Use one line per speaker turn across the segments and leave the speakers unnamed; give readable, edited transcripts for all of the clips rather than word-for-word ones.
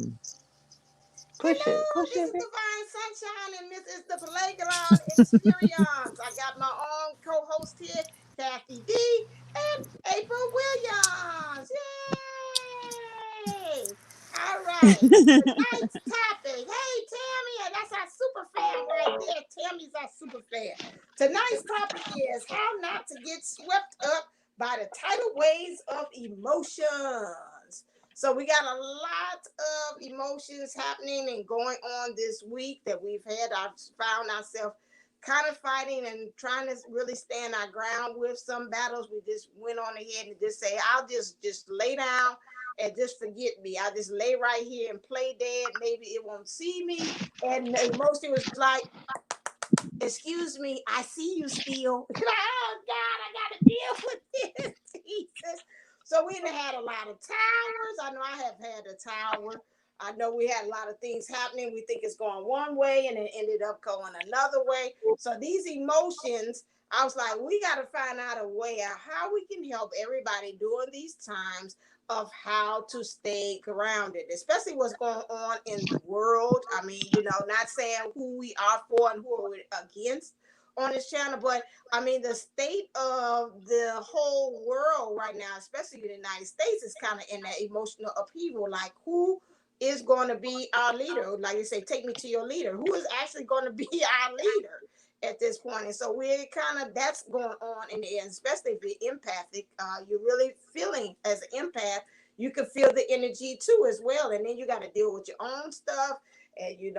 Push it.
Hello,
Push
this
it.
is Divine Sunshine, and this is the Playground Experience. I got my own co-host here, Kathy D, and April Williams. Yay! All right. Tonight's topic. Hey, Tammy, that's our super fan right there. Tammy's our super fan. Tonight's topic is how not to get swept up by the tidal waves of emotions. So we got a lot of emotions happening and going on this week that we've had. I've found ourselves kind of fighting and trying to really stand our ground with some battles. We just went on ahead and just say, I'll just lay down and just forget me. I'll just lay right here and play dead. Maybe it won't see me. And the emotion was like, excuse me, I see you still. Oh God, I gotta deal with this. Jesus. So we had a lot of towers. I know I have had a tower. I know we had a lot of things happening. We think it's going one way and it ended up going another way. So these emotions, I was like, we got to find out a way out how we can help everybody during these times of how to stay grounded, especially what's going on in the world. I mean, not saying who we are for and who we're against on this channel, but I mean, the state of the whole world right now, especially the United States, is kind of in that emotional upheaval. Like, who is going to be our leader? Like you say, take me to your leader. Who is actually going to be our leader at this point? And so we're kind of, that's going on in the end, especially if you're empathic. You're really feeling as an empath. You can feel the energy too as well. And then you got to deal with your own stuff and, your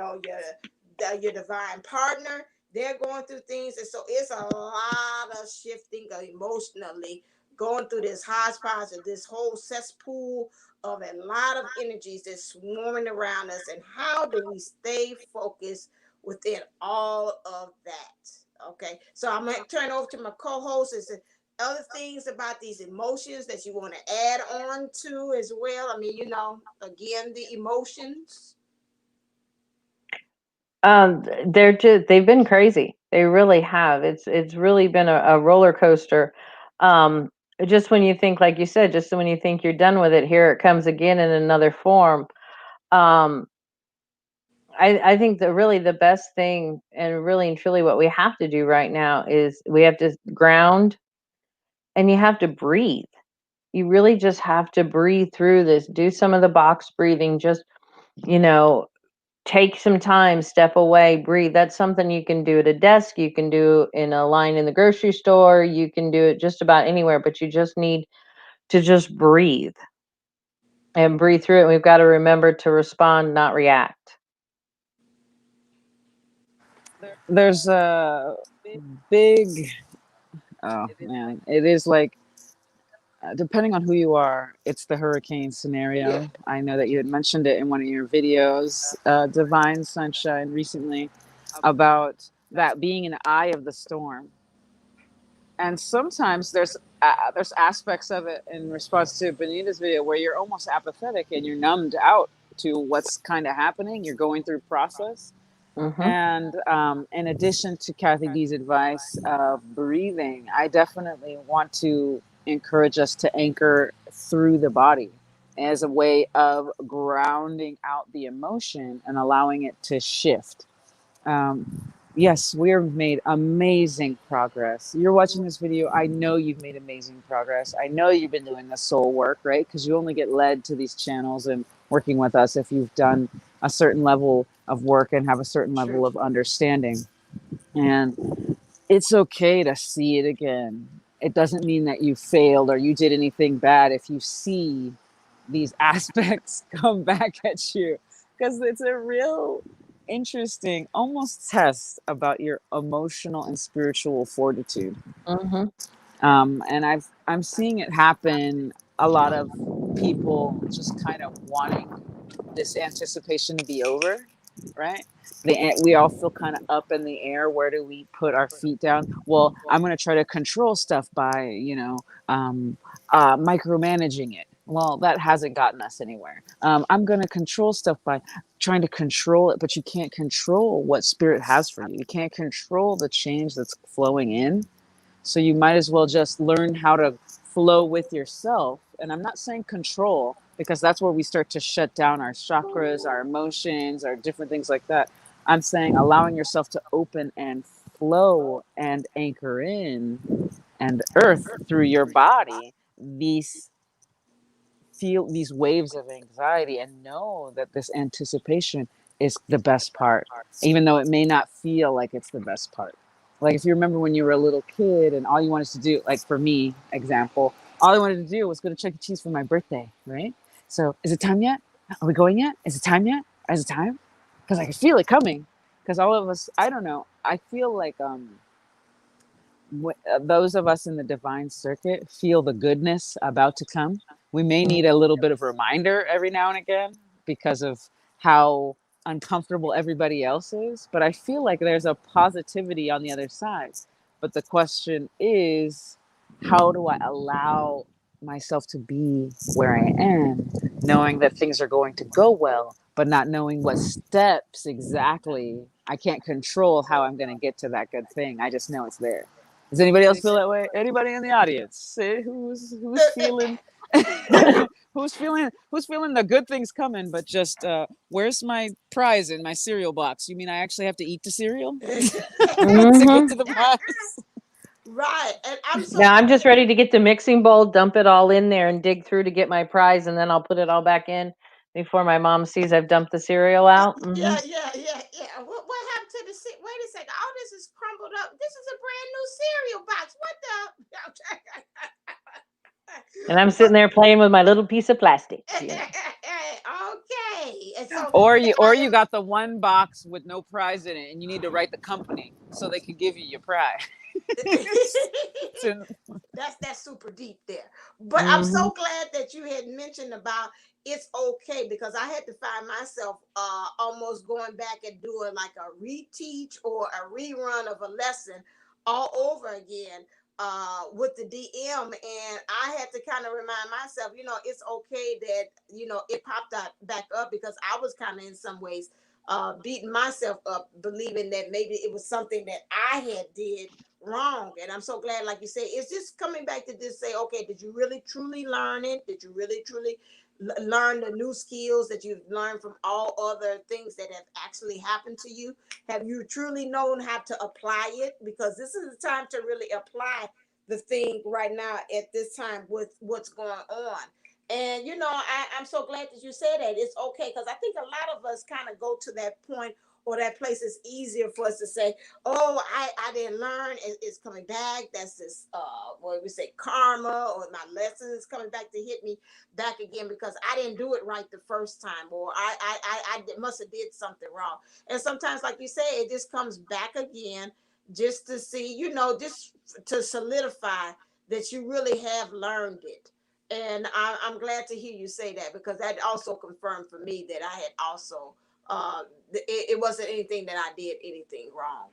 divine partner, they're going through things, and so it's a lot of shifting emotionally, going through this hodgepodge of this whole cesspool of a lot of energies that's swarming around us. And how do we stay focused within all of that? Okay, so I'm going to turn over to my co-host. Is there other things about these emotions that you want to add on to as well? I mean, again, the emotions.
They've been crazy. They really have. It's really been a roller coaster. Um, just when you think, like you said, just when you think you're done with it, here it comes again in another form. Um, I think that really the best thing, and really and truly what we have to do right now, is we have to ground, and you have to breathe. You really just have to breathe through this. Do some of the box breathing. Just, you know, take some time, step away, breathe. That's something you can do at a desk. You can do in a line in the grocery store. You can do it just about anywhere, but you just need to just breathe and breathe through it. And we've got to remember to respond, not react.
There's a big, oh man, it is like, depending on who you are, it's the hurricane
Yeah.
scenario. I know that you had mentioned it in one of your videos, Divine Sunshine, recently, about that being an eye of the storm. And sometimes there's aspects of it in response to Benita's video where you're almost apathetic and you're numbed out to what's kind of happening. You're going through process.
Hmm.
And in addition to Kathy D's advice of breathing, I definitely want to encourage us to anchor through the body as a way of grounding out the emotion and allowing it to shift. Yes, we've made amazing progress. You're watching this video. I know you've made amazing progress. I know you've been doing the soul work, right? Because you only get led to these channels and working with us if you've done a certain level of work and have a certain
True.
level of understanding. And it's okay to see it again. It doesn't mean that you failed or you did anything bad if you see these aspects come back at you, because it's a real interesting almost test about your emotional and spiritual fortitude.
Hmm.
And I'm seeing it happen. A lot of people just kind of wanting this anticipation to be over, right? We all feel kind of up in the air. Where do we put our feet down? Well, I'm going to try to control stuff by, micromanaging it. Well, that hasn't gotten us anywhere. I'm going to control stuff by trying to control it, but you can't control what spirit has for you. You can't control the change that's flowing in. So you might as well just learn how to flow with yourself and I'm not saying control, because that's where we start to shut down our chakras, our emotions, our different things like that. I'm saying allowing yourself to open and flow and anchor in and earth through your body these feel these waves of anxiety, and know that this anticipation is the best part, even though it may not feel like it's the best part. Like if you remember when you were a little kid and all you wanted to do, like for me, example, all I wanted to do was go to Chuck E. Cheese for my birthday, right? So is it time yet? Are we going yet? Is it time yet? Is it time? Because I could feel it coming. Because all of us, I don't know, I feel like those of us in the divine circuit feel the goodness about to come. We may need a little bit of reminder every now and again because of how uncomfortable everybody else is. But I feel like there's a positivity on the other side. But the question is, how do I allow myself to be where I am, knowing that things are going to go well, but not knowing what steps exactly? I can't control how I'm going to get to that good thing. I just know it's there. Does anybody else feel that way? Anybody in the audience? Who's feeling who's feeling the good things coming, but just where's my prize in my cereal box? You mean I actually have to eat the cereal to get to the prize?
Right. And I'm so
Now I'm just ready to get the mixing bowl, dump it all in there, and dig through to get my prize, and then I'll put it all back in before my mom sees I've dumped the cereal out.
yeah. What happened to the wait a second. All this is crumbled up. This is a brand new cereal box. What the
And I'm sitting there playing with my little piece of plastic.
Okay. And so
Or you got the one box with no prize in it, and you need to write the company so they can give you your prize.
that's super deep there. But I'm so glad that you had mentioned about it's okay, because I had to find myself almost going back and doing like a reteach or a rerun of a lesson all over again with the DM, and I had to kind of remind myself, it's okay that it popped out back up, because I was kind of in some ways beating myself up, believing that maybe it was something that I had did wrong. And I'm so glad, like you say, it's just coming back to just say, okay, did you really truly learn it? Did you really truly learn the new skills that you've learned from all other things that have actually happened to you? Have you truly known how to apply it? Because this is the time to really apply the thing right now at this time with what's going on. And I'm so glad that you said that it's okay, because I think a lot of us kind of go to that point, or that place is easier for us to say, oh, I didn't learn, it's coming back. That's this what we say, karma, or my lesson is coming back to hit me back again because I didn't do it right the first time, or I must have did something wrong. And sometimes, like you say, it just comes back again, just to see, just to solidify that you really have learned it. And I'm glad to hear you say that, because that also confirmed for me that I had also it wasn't anything that I did anything wrong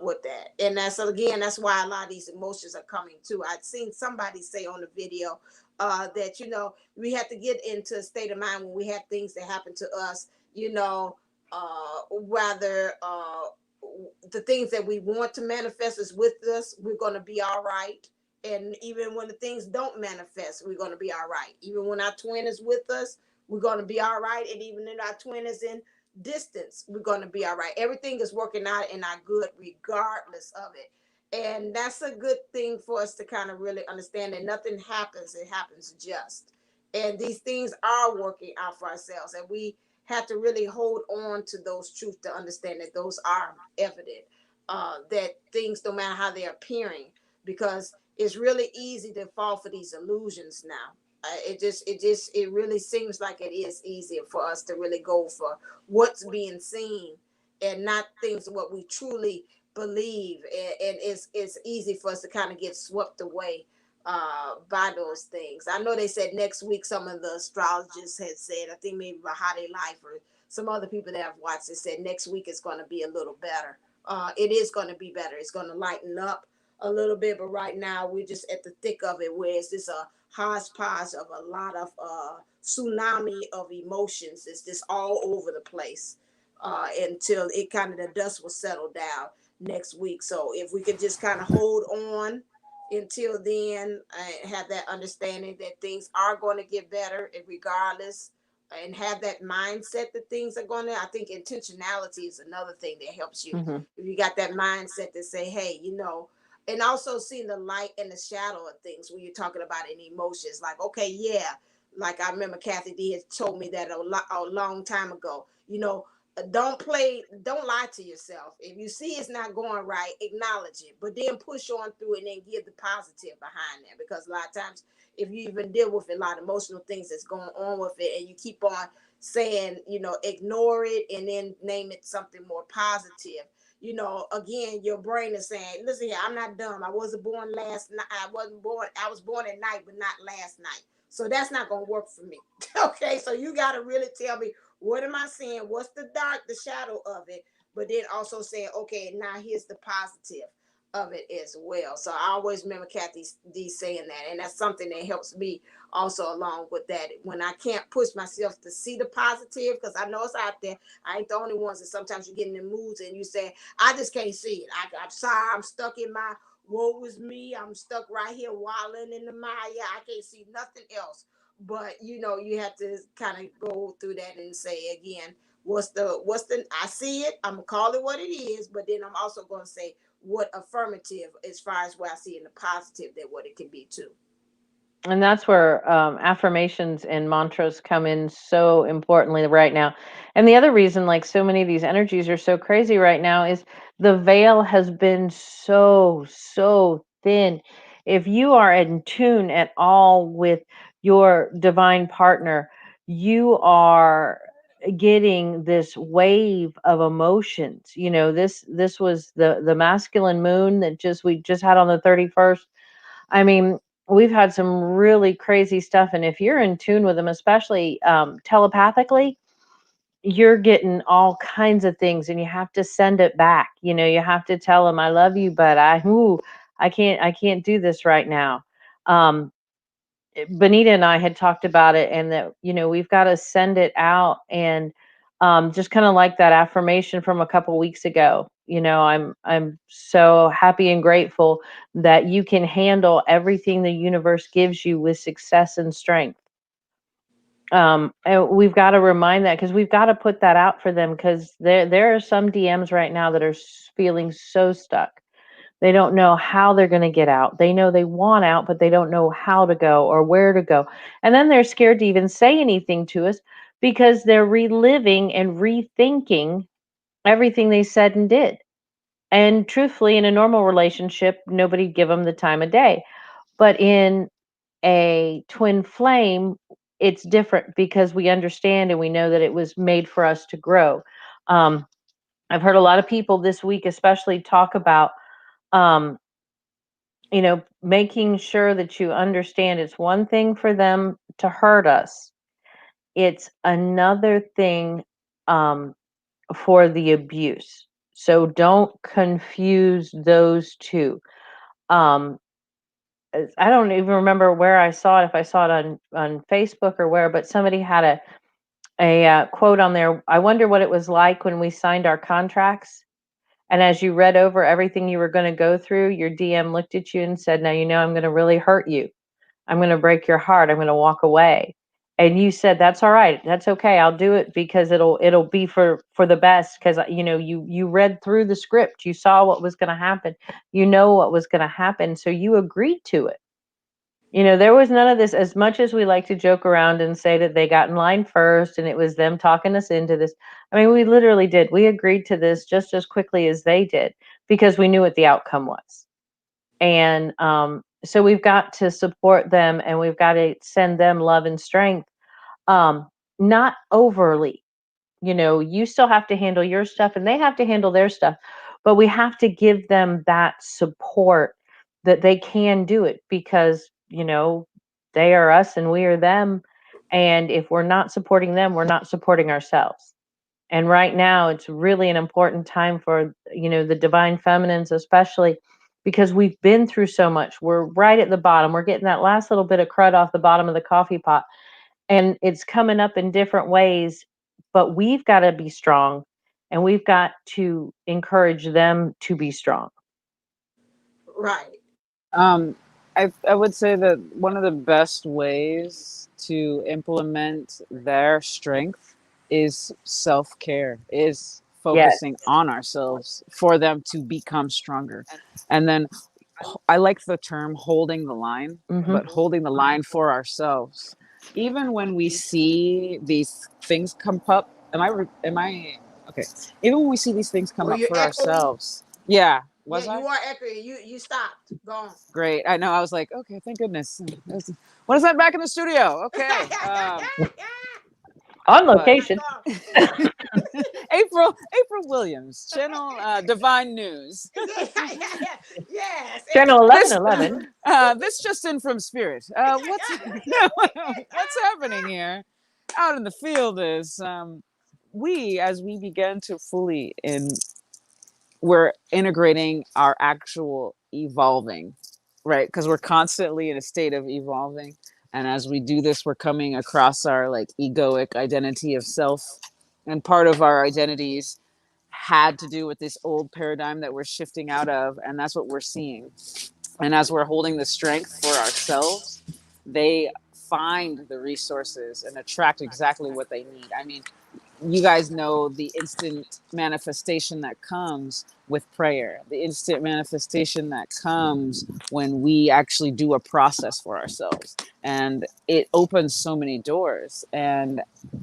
with that. And that's why a lot of these emotions are coming too. I'd seen somebody say on the video that we have to get into a state of mind when we have things that happen to us, rather the things that we want to manifest is with us, we're going to be all right. And even when the things don't manifest, we're going to be all right. Even when our twin is with us, we're going to be all right. And even if our twin is in distance, we're going to be all right. Everything is working out in our good regardless of it. And that's a good thing for us to kind of really understand, that nothing happens, it happens just. And these things are working out for ourselves. And we have to really hold on to those truths to understand that those are evident, that things, no matter how they're appearing, because it's really easy to fall for these illusions now. It really seems like it is easier for us to really go for what's being seen and not things what we truly believe. And it's easy for us to kind of get swept away by those things. I know they said next week, some of the astrologists had said, I think maybe Behatilife or some other people that I've watched, they said next week is going to be a little better. It is going to be better. It's going to lighten up a little bit, but right now we're just at the thick of it, where it's just a hodgepodge of a lot of tsunami of emotions. It's just all over the place until it kind of the dust will settle down next week. So if we could just kind of hold on until then, have that understanding that things are going to get better regardless, and have that mindset that things are going to. I think intentionality is another thing that helps you.
Hmm.
If you got that mindset to say, hey, and also seeing the light and the shadow of things when you're talking about any emotions. Like, okay, yeah, like I remember Kathy D had told me that a long time ago. Don't lie to yourself. If you see it's not going right, acknowledge it, but then push on through and then give the positive behind that. Because a lot of times, if you even deal with a lot of emotional things that's going on with it, and you keep on saying, ignore it and then name it something more positive, again, your brain is saying, listen here, I'm not dumb. I wasn't born last night. I was born at night, but not last night. So that's not going to work for me. Okay. So you got to really tell me, what am I seeing? What's the shadow of it? But then also saying, okay, now here's the positive of it as well. So I always remember Kathy D saying that. And that's something that helps me also along with that. When I can't push myself to see the positive, because I know it's out there. I ain't the only ones that sometimes you get in the moods and you say, I just can't see it. I'm sorry, I'm stuck in my woe was me. I'm stuck right here wallowing in the mire. I can't see nothing else. But you have to kind of go through that and say again, what's the I see it, I'm gonna call it what it is, but then I'm also gonna say what affirmative as far as what I see in the positive that what it can be too.
And that's where affirmations and mantras come in so importantly right now. And the other reason, like so many of these energies are so crazy right now, is the veil has been so thin. If you are in tune at all with your divine partner, you are getting this wave of emotions. This was the masculine moon that just we just had on the 31st. I mean, we've had some really crazy stuff, and if you're in tune with them, especially telepathically, you're getting all kinds of things, and you have to send it back. You have to tell them, "I love you, but I can't do this right now." Um, Benita and I had talked about it, and that we've got to send it out, and just kind of like that affirmation from a couple weeks ago. I'm so happy and grateful that you can handle everything the universe gives you with success and strength. And we've got to remind that, because we've got to put that out for them, because there are some DMs right now that are feeling so stuck. They don't know how they're going to get out. They know they want out, but they don't know how to go or where to go. And then they're scared to even say anything to us, because they're reliving and rethinking everything they said and did. And truthfully, in a normal relationship, nobody'd give them the time of day. But in a twin flame, it's different, because we understand and we know that it was made for us to grow. Um, I've heard a lot of people this week, especially, talk about um, making sure that you understand it's one thing for them to hurt us. It's another thing um, for the abuse. So don't confuse those two. Um, I don't even remember where I saw it, if I saw it on Facebook or where, but somebody had a quote on there. I wonder what it was like when we signed our contracts. And as you read over everything you were going to go through, your DM looked at you and said, "Now I'm going to really hurt you. I'm going to break your heart. I'm going to walk away." And you said, "That's all right. That's okay. I'll do it, because it'll be for the best, because you read through the script. You saw what was going to happen. You know what was going to happen, so you agreed to it." There was none of this. As much as we like to joke around and say that they got in line first and it was them talking us into this, I mean, we literally did. We agreed to this just as quickly as they did, because we knew what the outcome was. And so we've got to support them, and we've got to send them love and strength, not overly. You still have to handle your stuff and they have to handle their stuff, but we have to give them that support that they can do it, because they are us and we are them. And if we're not supporting them, we're not supporting ourselves. And right now it's really an important time for the divine feminines, especially, because we've been through so much. We're right at the bottom. We're getting that last little bit of crud off the bottom of the coffee pot, and it's coming up in different ways. But we've got to be strong, and we've got to encourage them to be strong.
Right.
I would say that one of the best ways to implement their strength is self-care, is
Yes.
focusing on ourselves for them to become stronger. And then I like the term holding the line,
Mm-hmm.
but holding the line for ourselves. Even when we see these things come up, am I okay? Even when we see these things come
Were
up
you
for
echoing?
ourselves, yeah.
Yeah,
Was I?
you are echoing. You stopped. Go on.
Great. I know. I was like, okay, thank goodness. What is that back in the studio? Okay.
On
But
location.
April Williams, channel Divine News.
Yes.
Channel
This
1111.
this just in from Spirit. What's happening here out in the field is we, as we begin to fully we're integrating our actual evolving, right? Because we're constantly in a state of evolving. And as we do this, we're coming across our like egoic identity of self. And part of our identities had to do with this old paradigm that we're shifting out of. And that's what we're seeing. And as we're holding the strength for ourselves, they find the resources and attract exactly what they need. I mean, you guys know the instant manifestation that comes with prayer, the instant manifestation that comes when we actually do a process for ourselves. And it opens so many doors. And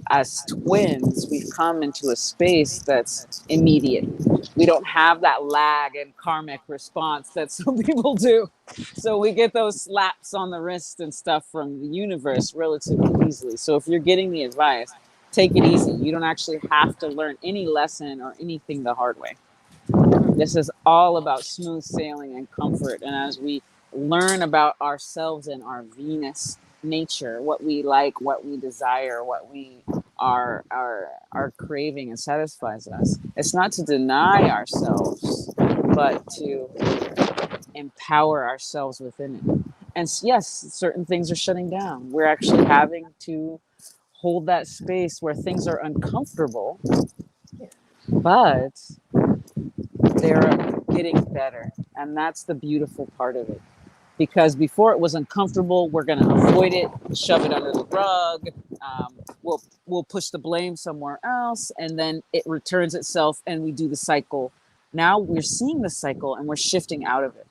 as twins, we've come into a space that's immediate. We don't have that lag and karmic response that some people do. So we get those slaps on the wrist and stuff from the universe relatively easily. So if you're getting the advice, take it easy. You don't actually have to learn any lesson or anything the hard way. This is all about smooth sailing and comfort. And as we learn about ourselves and our Venus nature, what we like, what we desire, what we are craving and satisfies us, it's not to deny ourselves, but to empower ourselves within it. And yes, certain things are shutting down. We're actually having to hold that space where things are uncomfortable, but they're getting better. And that's the beautiful part of it. Because before it was uncomfortable, we're going to avoid it, shove it under the rug. We'll push the blame somewhere else, and then it returns itself, and we do the cycle. Now we're seeing the cycle, and we're shifting out of it.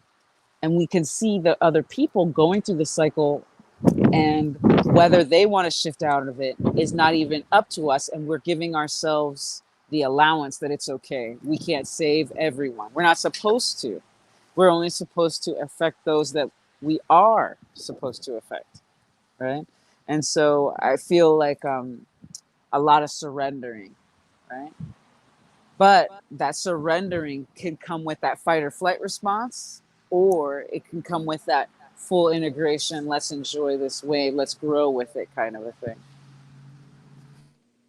And we can see the other people going through the cycle, and whether they want to shift out of it is not even up to us. And we're giving ourselves the allowance that it's okay. We can't save everyone. We're not supposed to. We're only supposed to affect those that we are supposed to affect, right? And so I feel like a lot of surrendering, right? But that surrendering can come with that fight or flight response, or it can come with that full integration. Let's enjoy this wave. Let's grow with it, kind of a thing.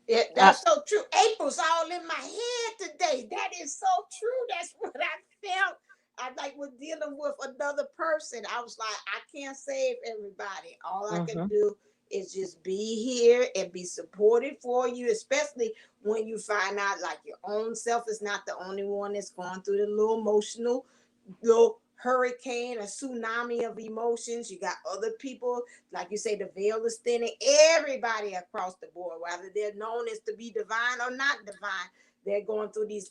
Yeah, that's so true. April's all in my head today. That is so true. That's what I felt. I like was dealing with another person. I was like, I can't save everybody. All I can do is just be here and be supported for you, especially when you find out like your own self is not the only one that's going through the little emotional, little hurricane, a tsunami of emotions. You got other people, like you say, the veil is thinning. Everybody across the board, whether they're known as to be divine or not divine, they're going through these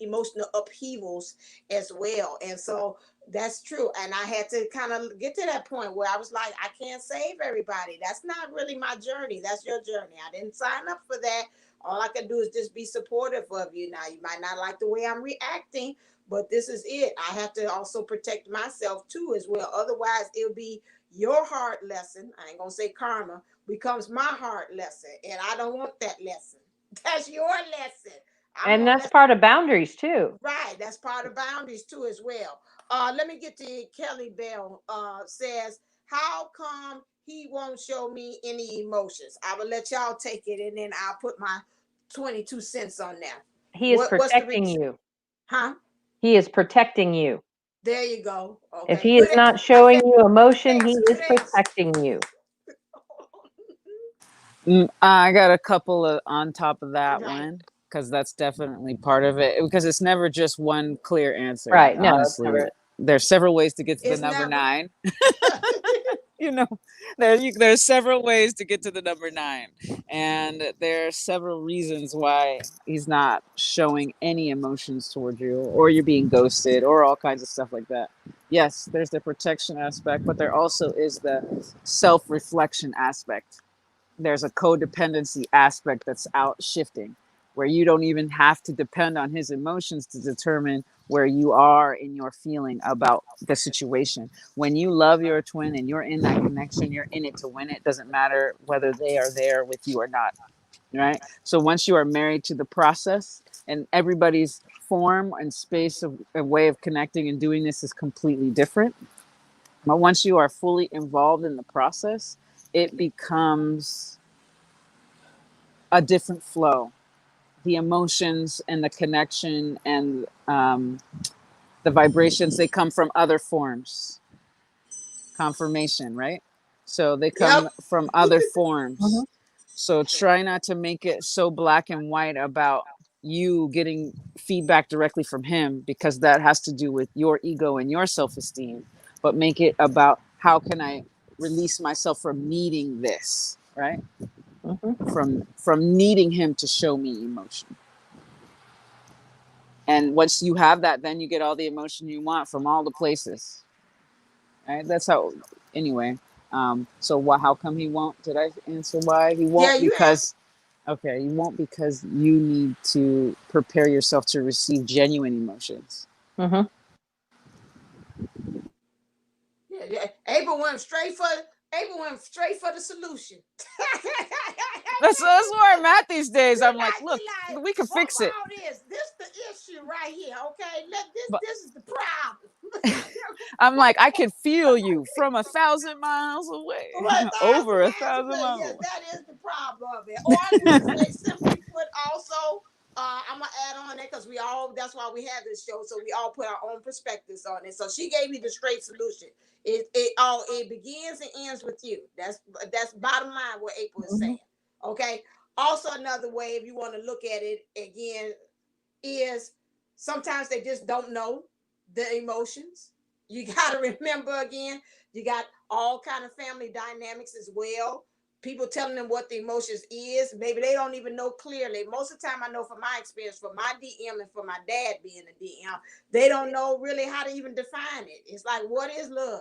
emotional upheavals as well. And so that's true. And I had to kind of get to that point where I was like, I can't save everybody. That's not really my journey. That's your journey. I didn't sign up for that. All I can do is just be supportive of you. Now, you might not like the way I'm reacting, but this is it. I have to also protect myself too as well. Otherwise, it'll be your hard lesson. I ain't gonna say karma becomes my hard lesson, and I don't want that lesson. That's your lesson.
And that's part of boundaries too.
Right. That's part of boundaries too as well. Let me get to Kelly Bell. Says, how come he won't show me any emotions? I will let y'all take it, and then I'll put my 22 cents on there.
He is protecting you.
Huh?
He is protecting you.
There you go. Okay.
If he is not showing you emotion, he is protecting you.
I got a couple of on top of that one, because that's definitely part of it, because it's never just one clear answer.
Right. No,
honestly, there's several ways to get to the
It's
number
never.
9. You know, there's several ways to get to the number 9, and there are several reasons why he's not showing any emotions towards you, or you're being ghosted, or all kinds of stuff like that. Yes, there's the protection aspect, but there also is the self-reflection aspect. There's a codependency aspect that's out shifting, where you don't even have to depend on his emotions to determine where you are in your feeling about the situation. When you love your twin and you're in that connection, you're in it to win it. Doesn't matter whether they are there with you or not, right? So once you are married to the process, and everybody's form and space of a way of connecting and doing this is completely different, but once you are fully involved in the process, it becomes a different flow. The emotions and the connection and the vibrations, they come from other forms. Confirmation, right? So they come
Yep.
from other forms.
Mm-hmm.
So try not to make it so black and white about you getting feedback directly from him, because that has to do with your ego and your self-esteem. But make it about, how can I release myself from needing this, right?
Mm-hmm.
From needing him to show me emotion. And once you have that, then you get all the emotion you want from all the places, right? That's how, anyway. So how come he won't? Did I answer why he won't?
Yeah, you asked.
Because, okay, you won't because you need to prepare yourself to receive genuine emotions.
Mm-hmm.
Yeah. April went straight for the solution.
That's where I'm at these days. I'm like, look,
like,
we can fix it.
all this the issue right here, okay?
But
This is the problem.
I'm like, I can feel you from 1,000 miles away,
1,000
over
miles
1,000
away.
miles
Yes,
away.
that is the problem of it. Or you can say, simply put, also, I'm gonna add on that because that's why we have this show, so we all put our own perspectives on it. So she gave me the straight solution. It begins and ends with you. That's bottom line what April is saying. Okay. Also, another way, if you want to look at it again, is sometimes they just don't know the emotions. You got to remember, again, you got all kind of family dynamics as well. People telling them what the emotions is, maybe they don't even know clearly. Most of the time, I know from my experience, from my DM and from my dad being a DM, they don't know really how to even define it. It's like, what is love?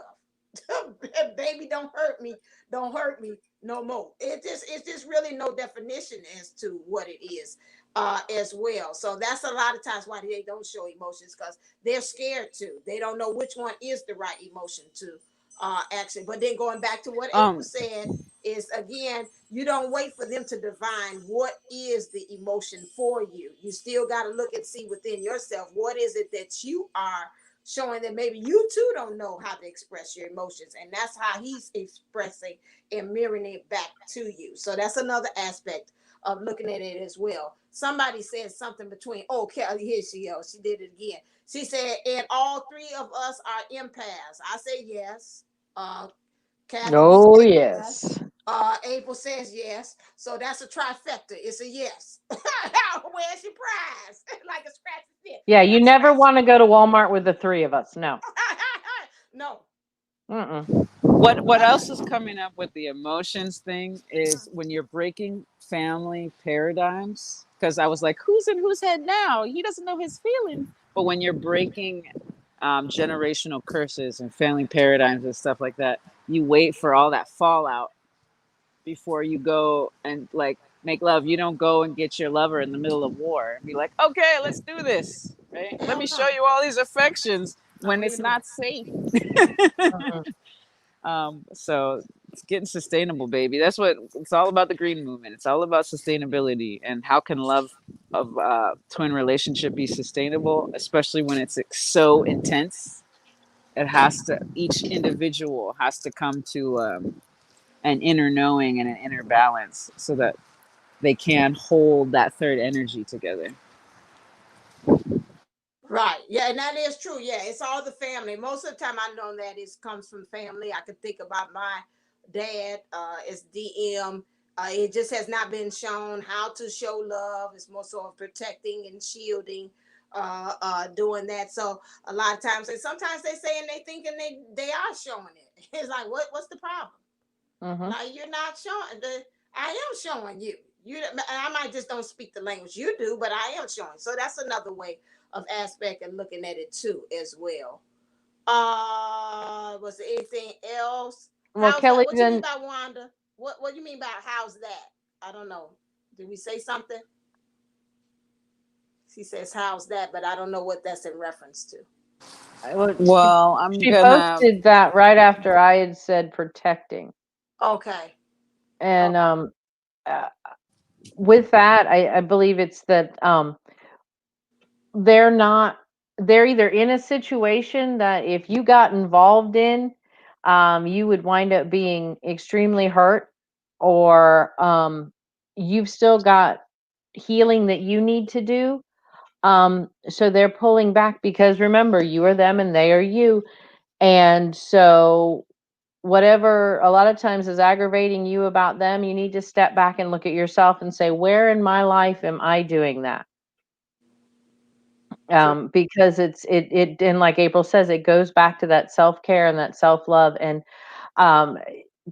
Baby, don't hurt me no more. It's just really no definition as to what it is, as well. So that's a lot of times why they don't show emotions, because they're scared to. They don't know which one is the right emotion to actually. But then going back to what April said, is again, you don't wait for them to divine what is the emotion for you. You still got to look and see within yourself, what is it that you are showing that maybe you too don't know how to express your emotions, and that's how he's expressing and mirroring it back to you. So that's another aspect of looking at it as well. Somebody said something between, oh, Kelly, here she goes, she did it again. She said, and all three of us are empaths. I say yes. Kathy,
Oh,
said
yes.
yes. April says yes. So that's a trifecta. It's a yes. Where's your prize? Like a scratch and
Yeah, you
That's
never
scratch.
want to go to Walmart with the three of us. No.
No.
Mm-mm.
What else is coming up with the emotions thing is when you're breaking family paradigms. Because I was like, who's in whose head now? He doesn't know his feelings. But when you're breaking generational curses and family paradigms and stuff like that, you wait for all that fallout before you go and like make love. You don't go and get your lover in the middle of war and be like, okay, let's do this. Right? Let
Hell
me
no.
show you all these affections
I
when
don't
it's
even do
not
that.
safe.
Mm-mm.
So it's getting sustainable, baby. That's what it's all about. The green movement. It's all about sustainability and how can love of twin relationship be sustainable, especially when it's so intense. It has to. Each individual has to come to an inner knowing and an inner balance so that they can hold that third energy together.
Right. Yeah, and that is true. Yeah, it's all the family. Most of the time I know that it comes from family. I can think about my dad as DM. It just has not been shown how to show love. It's more so of protecting and shielding doing that. So a lot of times, and sometimes they say and they thinking they are showing it. It's like, what's the problem? Like, you're not showing I am showing you. I might just don't speak the language you do, but I am showing. So that's another way of aspect and looking at it too as well. Was there anything else?
Well,
How's that?
Kelly,
What you mean
then
by Wanda? What do you mean by how's that? I don't know. Did we say something? She says how's that, but I don't know what that's in reference to.
Well, I'm
she
gonna.
posted that right after I had said protecting.
Okay.
And uh, with that, I believe it's that they're not, they're either in a situation that if you got involved in, you would wind up being extremely hurt, or you've still got healing that you need to do. So they're pulling back because remember, you are them and they are you. And so whatever a lot of times is aggravating you about them, you need to step back and look at yourself and say, where in my life am I doing that? Because it and like April says, it goes back to that self-care and that self-love. And um,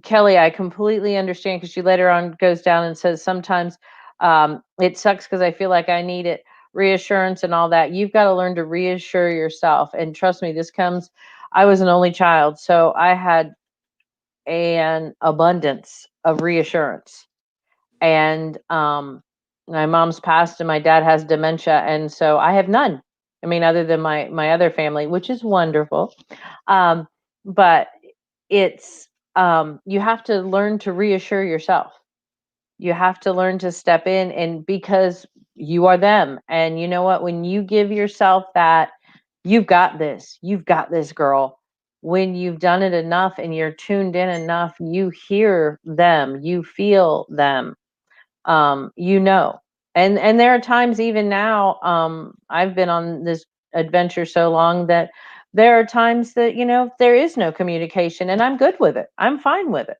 Kelly, I completely understand, because she later on goes down and says sometimes it sucks because I feel like I need it, reassurance and all that. You've got to learn to reassure yourself. And trust me, this comes, I was an only child, so I had an abundance of reassurance. And my mom's passed and my dad has dementia, and so I have none. I mean, other than my other family, which is wonderful. But it's you have to learn to reassure yourself. You have to learn to step in, and because you are them. And you know what, when you give yourself that, you've got this, girl. When you've done it enough and you're tuned in enough, you hear them, you feel them, you know. And there are times even now, I've been on this adventure so long that there are times that, there is no communication, and I'm good with it. I'm fine with it.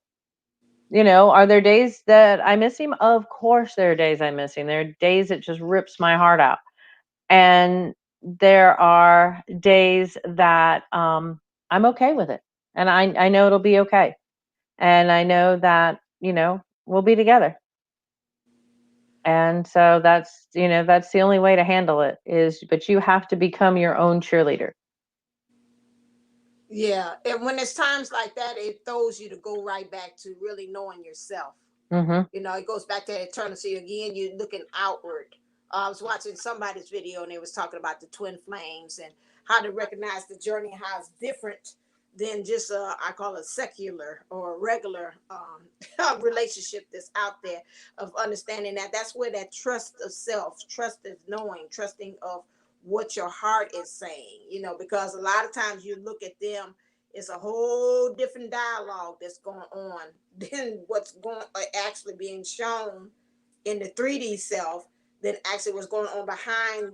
Are there days that I miss him? Of course there are days I miss him. There are days it just rips my heart out. And there are days that I'm okay with it. And I know it'll be okay. And I know that, we'll be together. And so that's the only way to handle it is, but you have to become your own cheerleader.
Yeah, and when it's times like that, it throws you to go right back to really knowing yourself.
Mm-hmm.
It goes back to that eternity again. You're looking outward. I was watching somebody's video and they was talking about the twin flames and how to recognize the journey, how it's different than just I call it secular or regular relationship that's out there, of understanding that that's where that trust of self, trust of knowing, trusting of what your heart is saying, because a lot of times you look at them, it's a whole different dialogue that's going on than what's going actually being shown in the 3D self than actually what's going on behind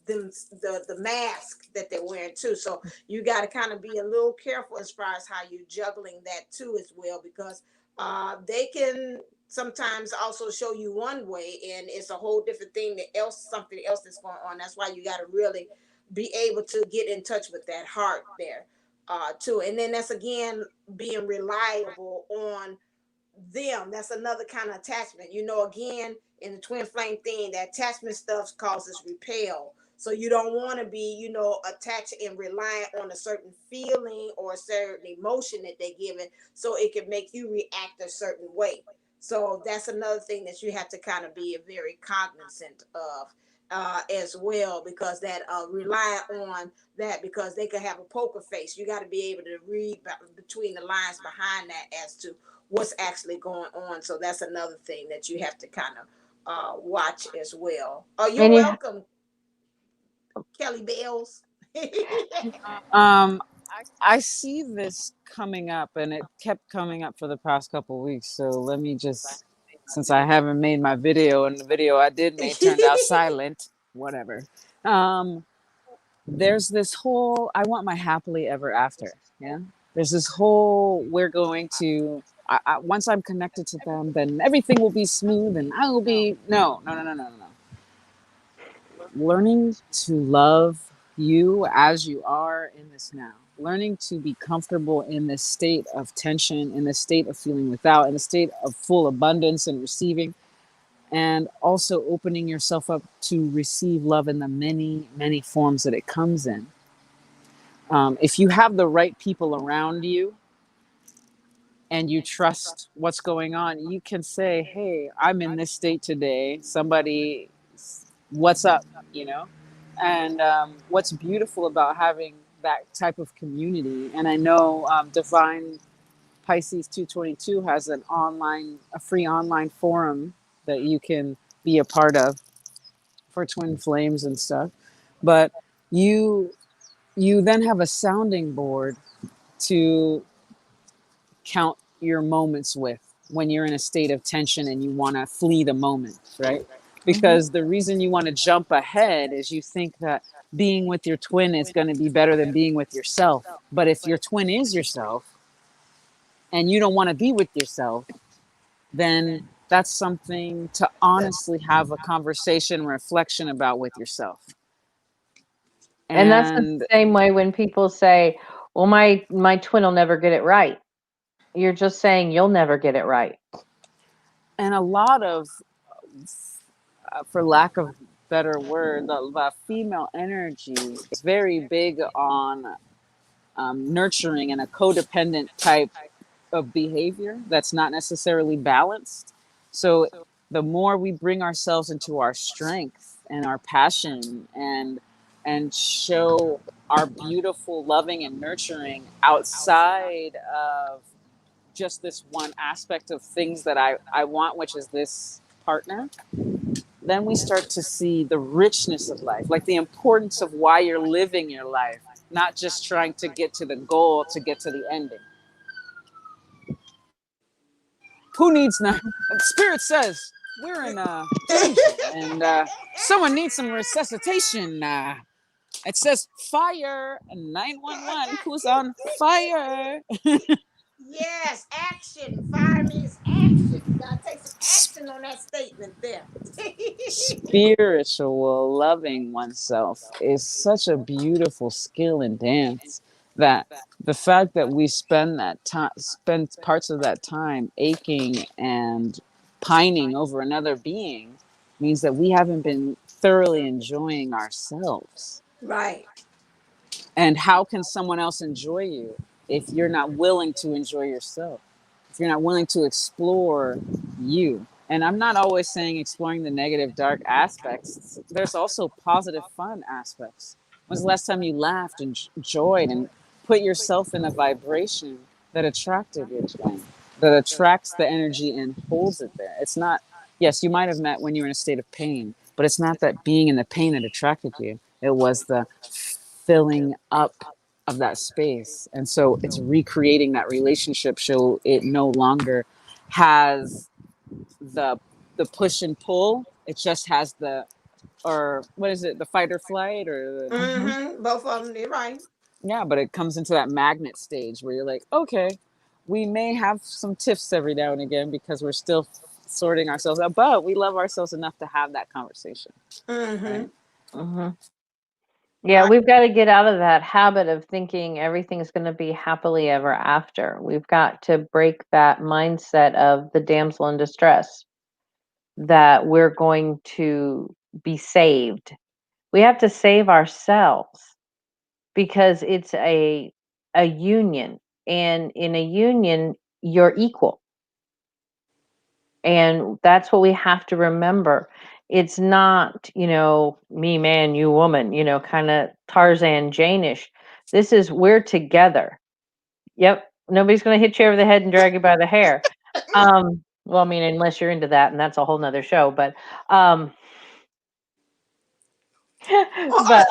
them, the mask that they're wearing too. So you got to kind of be a little careful as far as how you're juggling that too as well, because they can sometimes also show you one way and it's a whole different thing that else, something else that's going on. That's why you got to really be able to get in touch with that heart there too. And then that's again being reliable on them. That's another kind of attachment. Again, in the twin flame thing, that attachment stuff causes repel. So you don't want to be, attached and reliant on a certain feeling or a certain emotion that they're giving, so it can make you react a certain way. So that's another thing that you have to kind of be very cognizant of as well, because that rely on that, because they could have a poker face. You got to be able to read between the lines behind that as to what's actually going on. So that's another thing that you have to kind of watch as well. Oh, you're
And
welcome, Kelly Bells.
Um, I see this coming up, and it kept coming up for the past couple of weeks. So let me just, since I haven't made my video, and the video I did make turned out silent, whatever. There's this whole, I want my happily ever after. Yeah. There's this whole, we're going to, once I'm connected to them, then everything will be smooth and I will be, no. learning to love you as you are in this now, learning to be comfortable in this state of tension, in this state of feeling without, in a state of full abundance and receiving, and also opening yourself up to receive love in the many, many forms that it comes in. If you have the right people around you and you trust what's going on, you can say, hey, I'm in this state today. Somebody, what's up, you know? And what's beautiful about having that type of community, and I know Divine Pisces 222 has a free online forum that you can be a part of for twin flames and stuff. But you you then have a sounding board to count your moments with when you're in a state of tension and you want to flee the moment, right?
Mm-hmm.
Because the reason you want to jump ahead is you think that being with your twin is going to be better than being with yourself. But if your twin is yourself and you don't want to be with yourself, then that's something to honestly have a conversation, reflection about with yourself.
And that's the
And
same way when people say, well, my twin will never get it right. You're just saying you'll never get it right.
a lot of, for lack of better word, the female energy is very big on nurturing and a codependent type of behavior that's not necessarily balanced. So the more we bring ourselves into our strength and our passion and show our beautiful loving and nurturing outside of just this one aspect of things that I want, which is this partner, then we start to see the richness of life, like the importance of why you're living your life, not just trying to get to the goal, to get to the ending. Who needs now? Spirit says we're in danger and someone needs some resuscitation. It says fire 911. Who's on fire?
Yes, action. Fire means action. You gotta take some action on that statement there.
Spiritual loving oneself is such a beautiful skill and dance that the fact that we spend parts of that time aching and pining over another being means that we haven't been thoroughly enjoying ourselves.
Right.
And how can someone else enjoy you if you're not willing to enjoy yourself? If you're not willing to explore you? And I'm not always saying exploring the negative, dark aspects. There's also positive, fun aspects. When's the last time you laughed and enjoyed and put yourself in a vibration that attracted your twin, that attracts the energy and holds it there? It's not, yes, you might have met when you were in a state of pain, but it's not that being in the pain that attracted you. It was the filling up of that space. And so it's recreating that relationship so it no longer has the the push and pull. It just has the, or what is it, the fight or flight, or the,
Mm-hmm.
Mm-hmm. Both of them, they're right.
yeah, but it comes into that magnet stage where you're like, okay, we may have some tiffs every now and again because we're still sorting ourselves out, but we love ourselves enough to have that conversation,
Mm-hmm.
right?
Mm-hmm. Yeah,
Right.
we've got to get out of that habit of thinking everything's going to be happily ever after. We've got to break that mindset of the damsel in distress, that we're going to be saved. We have to save ourselves because it's a union, and in a union you're equal. And that's what we have to remember. It's not, me man, you woman, kind of Tarzan Jane-ish. This is, we're together. Yep. Nobody's going to hit you over the head and drag you by the hair. Well, I mean, unless you're into that, and that's a whole nother show, but, um, but,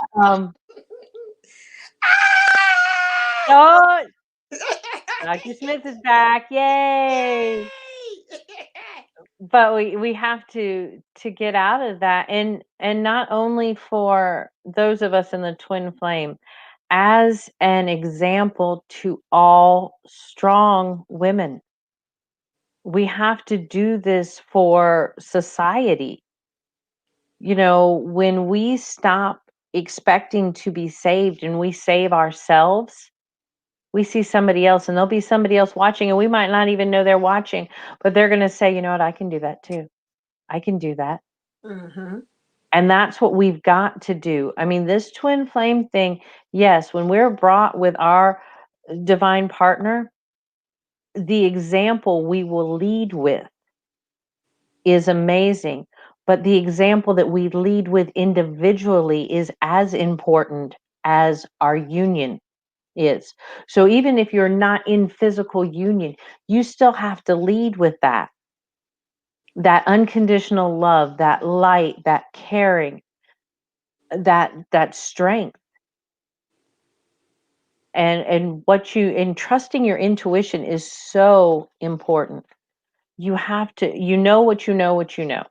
oh, Dr. Smith is back. Yay.
Yay!
But we have to get out of that, and not only for those of us in the twin flame, as an example to all strong women. We have to do this for society. when we stop expecting to be saved and we save ourselves, we see somebody else and there'll be somebody else watching and we might not even know they're watching, but they're going to say, you know what, I can do that too. I can do that.
Mm-hmm.
And that's what we've got to do. I mean, this twin flame thing, yes, when we're brought with our divine partner, the example we will lead with is amazing. But the example that we lead with individually is as important as our union is. So even if you're not in physical union, you still have to lead with that unconditional love, that light, that caring, that strength. And what you and trusting your intuition is so important. You have to, what you know, what you know.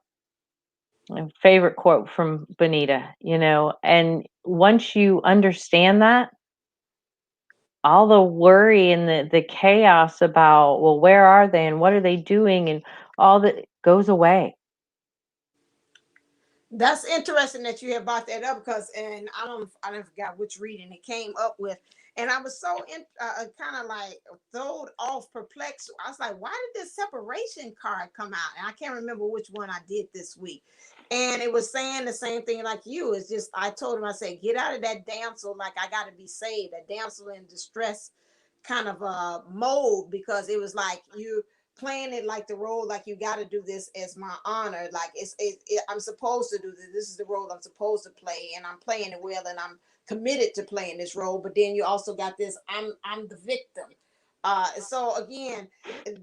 My favorite quote from Bonita, and once you understand that, all the worry and the chaos about, well, where are they and what are they doing and all that goes away.
That's interesting that you have brought that up because, and I don't forgot which reading it came up with, and I was so kind of like thrown off, perplexed. I was like, why did this separation card come out? And I can't remember which one I did this week, and it was saying the same thing like you. It's just I told him, I said, get out of that damsel, like I got to be saved, that damsel in distress kind of mode, because it was like you playing it like the role, like you got to do this as my honor, like I'm supposed to do this, this is the role I'm supposed to play, and I'm playing it well, and I'm committed to playing this role. But then you also got this, I'm the victim. So again,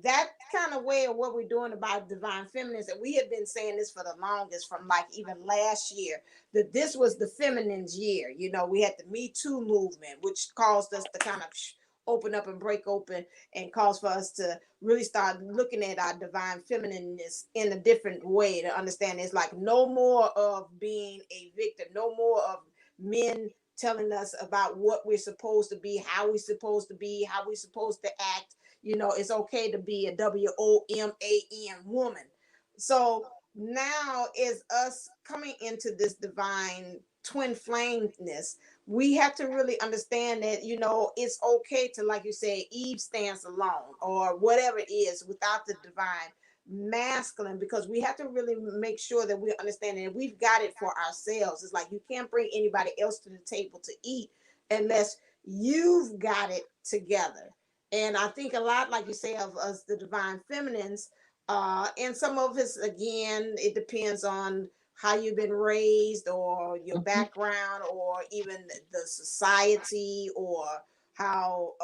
that kind of way of what we're doing about divine feminines, and we have been saying this for the longest, from like even last year, that this was the feminine's year. We had the Me Too movement, which caused us to kind of open up and break open, and cause for us to really start looking at our divine feminineness in a different way, to understand it's like no more of being a victim, no more of men telling us about what we're supposed to be, how we're supposed to be, how we're supposed to act. It's okay to be a WOMAN woman. So now is us coming into this divine twin flameness. We have to really understand that, it's okay to, like you say, Eve stands alone, or whatever it is, without the divine masculine, because we have to really make sure that we understand that we've got it for ourselves. It's like you can't bring anybody else to the table to eat unless you've got it together. And I think a lot, like you say, of us, the divine feminines, and some of us, again, it depends on how you've been raised, or your
Mhm.
background, or even the society, or how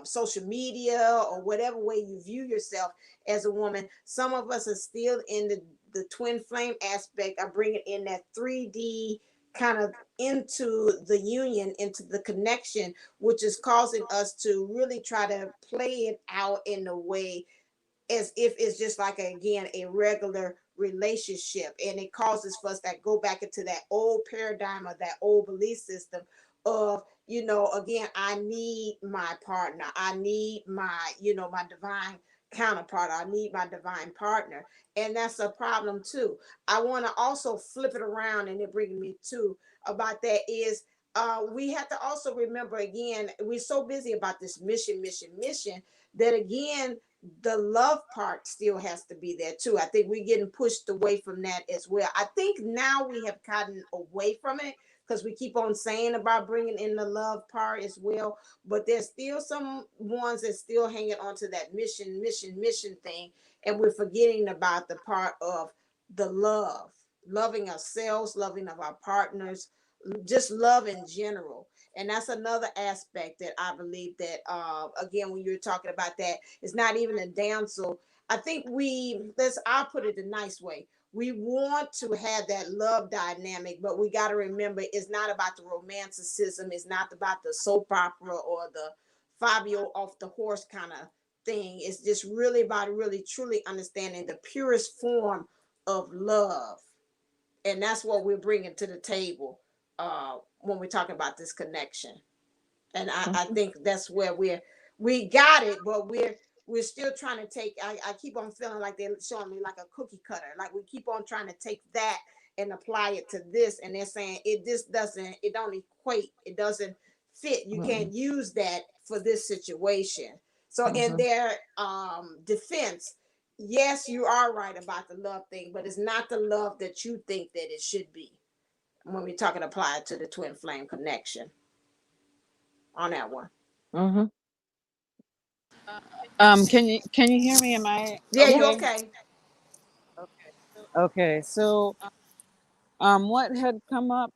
social media, or whatever way you view yourself as a woman. Some of us are still in the twin flame aspect, are bringing in that 3D kind of into the union, into the connection, which is causing us to really try to play it out in a way as if it's just like again a regular relationship, and it causes for us that go back into that old paradigm, or that old belief system of, again, I need my partner, I need my, my divine counterpart, I need my divine partner. And that's a problem too. I want to also flip it around, and it brings me to about that is, we have to also remember, again, we're so busy about this mission, that again, the love part still has to be there too. I think we're getting pushed away from that as well. I think now we have gotten away from it, because we keep on saying about bringing in the love part as well. But there's still some ones that still hanging on to that mission thing. And we're forgetting about the part of the love, loving ourselves, loving of our partners, just love in general. And that's another aspect that I believe that, again, when you're talking about that, it's not even a damsel. I think I'll put it a nice way. We want to have that love dynamic, but we got to remember it's not about the romanticism. It's not about the soap opera or the Fabio off the horse kind of thing. It's just really about really truly understanding the purest form of love. And that's what we're bringing to the table, when we're talking about this connection. And I
Mhm.
think that's where we got it, but we're still trying to take, I keep on feeling like they're showing me like a cookie cutter, like we keep on trying to take that and apply it to this, and they're saying it don't equate, it doesn't fit, you can't use that for this situation. So in their defense, yes, you are right about the love thing, but it's not the love that you think that it should be when we're talking apply it to the twin flame connection on that one.
Mm-hmm.
Can you hear me? Am I
Yeah, you
okay?
okay?
Okay. So what had come up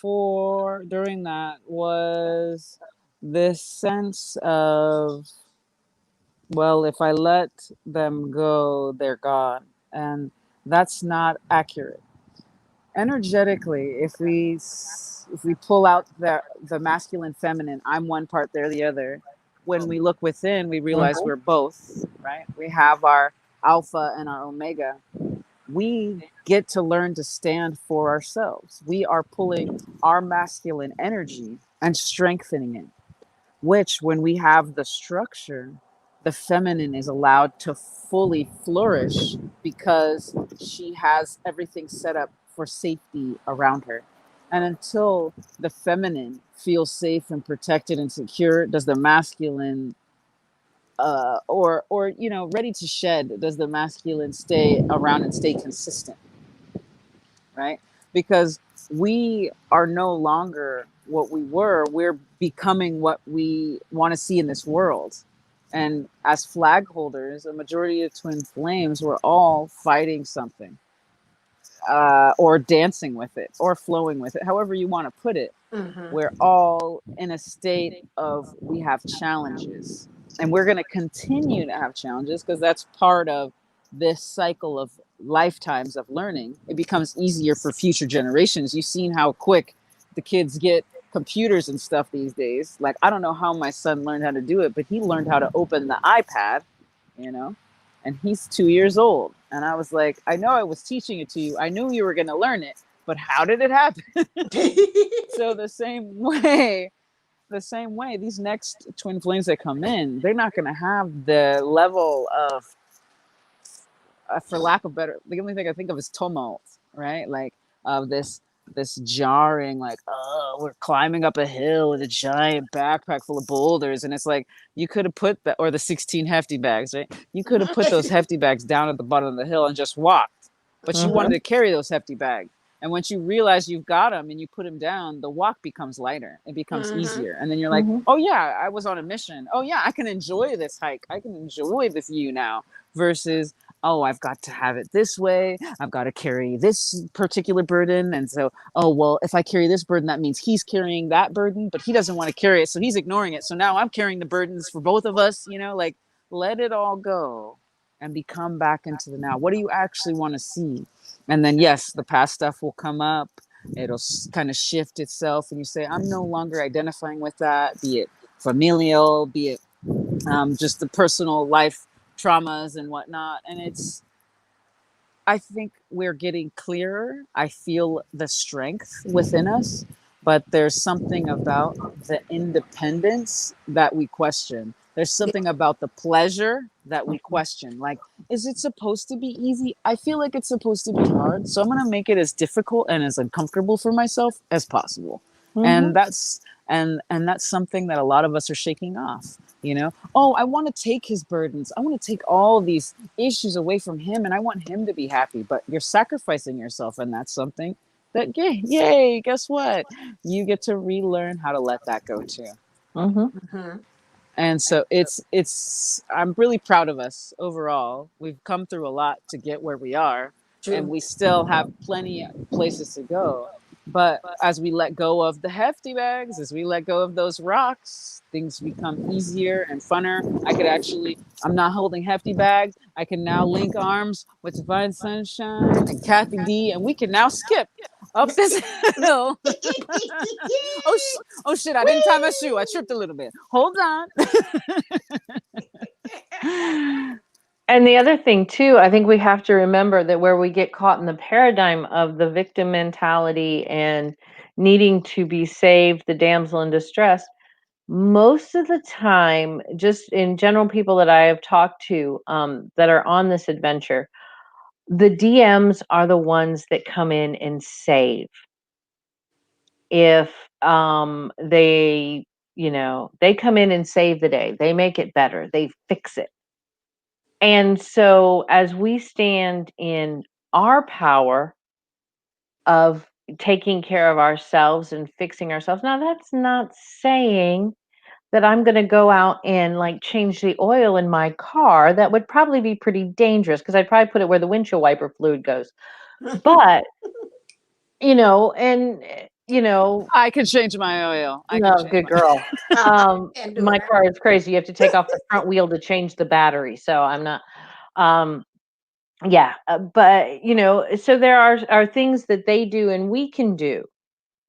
for during that was this sense of, well, if I let them go, they're gone. And that's not accurate. Energetically, if we pull out the masculine feminine, I'm one part, they're the other. When we look within, we realize we're both, right? We have our alpha and our omega. We get to learn to stand for ourselves. We are pulling our masculine energy and strengthening it, which, when we have the structure, the feminine is allowed to fully flourish because she has everything set up for safety around her. And until the feminine feels safe and protected and secure, does the masculine or ready to shed, does the masculine stay around and stay consistent, right? Because we are no longer what we were. We're becoming what we want to see in this world. And as flag holders, a majority of twin flames, we're all fighting something, or dancing with it, or flowing with it, however you want to put it. We're all in a state of, we have challenges, and we're going to continue to have challenges because that's part of this cycle of lifetimes of learning. It becomes easier for future generations. You've seen how quick the kids get computers and stuff these days. Like, I don't know how my son learned how to do it, but he learned how to open the iPad, you know, and he's 2 years old. And I was like, I know I was teaching it to you. I knew you were going to learn it, but how did it happen? So the same way, these next twin flames that come in, they're not going to have the level of, for lack of better, the only thing I think of is tumult, right? Like, of this jarring, like, oh, we're climbing up a hill with a giant backpack full of boulders, and it's like, you could have put that, or the 16 hefty bags, right? You could have put those hefty bags down at the bottom of the hill and just walked, but you wanted to carry those hefty bags. And once you realize you've got them and you put them down, the walk becomes lighter. It becomes easier. And then you're like, oh yeah, I was on a mission. Oh yeah, I can enjoy this hike. I can enjoy the view now. Versus, oh, I've got to have it this way. I've got to carry this particular burden. And so, oh, well, if I carry this burden, that means he's carrying that burden, but he doesn't want to carry it. So he's ignoring it. So now I'm carrying the burdens for both of us, like, let it all go and become back into the now. What do you actually want to see? And then, yes, the past stuff will come up. It'll kind of shift itself. And you say, I'm no longer identifying with that, be it familial, be it just the personal life traumas and whatnot. And I think we're getting clearer. I feel the strength within us, but there's something about the independence that we question. There's something about the pleasure that we question. Like, is it supposed to be easy? I feel like it's supposed to be hard. So I'm going to make it as difficult and as uncomfortable for myself as possible. And that's something that a lot of us are shaking off. Oh, I want to take his burdens. I want to take all these issues away from him, and I want him to be happy. But you're sacrificing yourself, and that's something that, yay, guess what? You get to relearn how to let that go too. And so I'm really proud of us overall. We've come through a lot to get where we are. True. And we still have plenty of places to go. But as we let go of the hefty bags, as we let go of those rocks, things become easier and funner. I'm not holding hefty bags. I can now link arms with Divine Sunshine and Kathy D, and we can now skip up this hill. Oh shit, I didn't tie my shoe. I tripped a little bit. Hold on.
And the other thing too, I think we have to remember that where we get caught in the paradigm of the victim mentality and needing to be saved, the damsel in distress, most of the time, just in general, people that I have talked to that are on this adventure The DMs are the ones that come in and save. If they, they come in and save the day, they make it better, they fix it. And so as we stand in our power of taking care of ourselves and fixing ourselves, now that's not saying that I'm going to go out and like change the oil in my car. That would probably be pretty dangerous because I'd probably put it where the windshield wiper fluid goes. But,
I can change my oil. I can
no,
change
good
my
girl.
And do
My
it.
car is crazy. You have to take off the front wheel to change the battery. So I'm not, yeah, but so there are things that they do and we can do,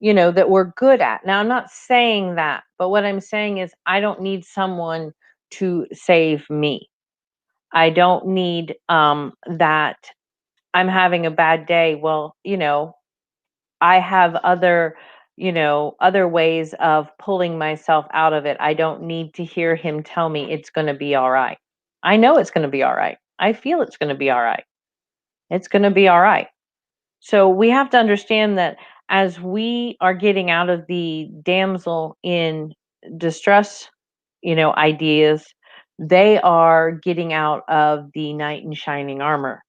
that we're good at. Now, I'm not saying that, but what I'm saying is I don't need someone to save me. I don't need that I'm having a bad day. Well, I have other ways of pulling myself out of it. I don't need to hear him tell me it's going to be all right. I know it's going to be all right. I feel it's going to be all right. It's going to be all right. So we have to understand that as we are getting out of the damsel in distress, ideas, they are getting out of the knight in shining armor.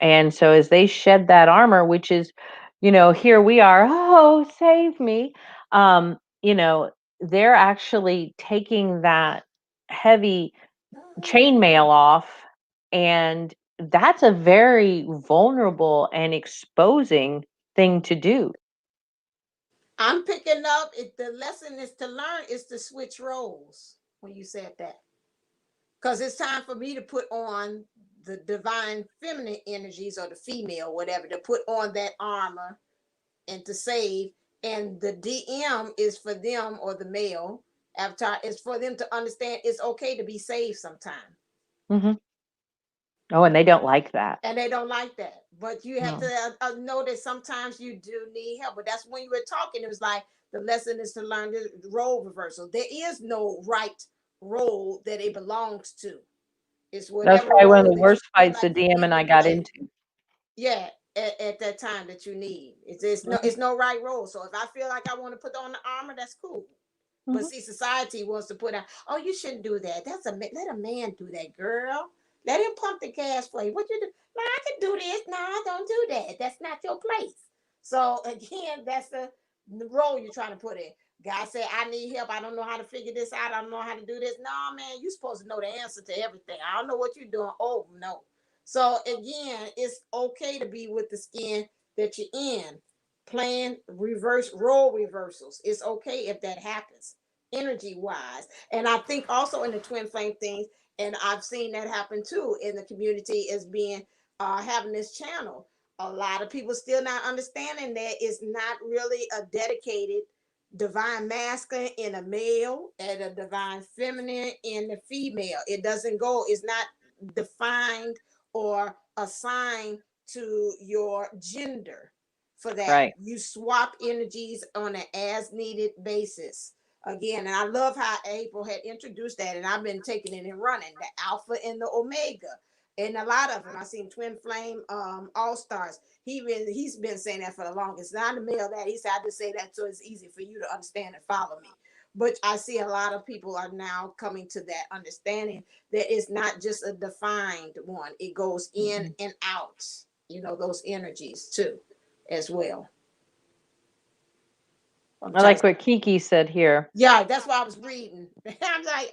And so as they shed that armor, which is, here we are, oh, save me. They're actually taking that heavy chainmail off, and that's a very vulnerable and exposing thing to do.
I'm picking up the lesson is to learn is to switch roles when you said that. Because it's time for me to put on the divine feminine energies or the female, whatever, to put on that armor and to save. And the DM is for them, or the male avatar is for them to understand it's okay to be saved sometimes.
Hmm. Oh, and they don't like that.
And they don't like that. But you have
No.
to know that sometimes you do need help. But that's when you were talking, it was like the lesson is to learn the role reversal. There is no right role that it belongs to. It's
That's
whatever
probably one of
role
the
that you
worst
feel
fights the
like you
DM
need
and
to
I got
play.
into.
Yeah, at that time that you need. It's no right role. So if I feel like I want to put on the armor, that's cool. But
Hmm.
see, society wants to put out, oh, you shouldn't do that. Let a man do that, girl. Let him pump the gas for you. What you do? No, I can do this. No, don't do that. That's not your place. So again, that's the role you're trying to put in. God said, I need help. I don't know how to figure this out. I don't know how to do this. No, man, you're supposed to know the answer to everything. I don't know what you're doing. Oh, no. So again, it's okay to be with the skin that you're in. Playing reverse role reversals. It's okay if that happens energy wise. And I think also in the twin flame things, and I've seen that happen too in the community as being having this channel. A lot of people still not understanding that it's not really a dedicated divine masculine in a male and a divine feminine in the female. It doesn't go, it's not defined or assigned to your gender for that.
Right.
You swap energies on an as needed basis. Again, and I love how April had introduced that, and I've been taking it and running the alpha and the omega. And a lot of them, I've seen Twin Flame All Stars. He's been saying that for the longest. Not a male that he said I just say that so it's easy for you to understand and follow me. But I see a lot of people are now coming to that understanding that it's not just a defined one. It goes in
Hmm.
and out, those energies too, as well. I'm
I
trying
like
to,
what Kiki said here.
yeah, that's what I was reading. I'm like,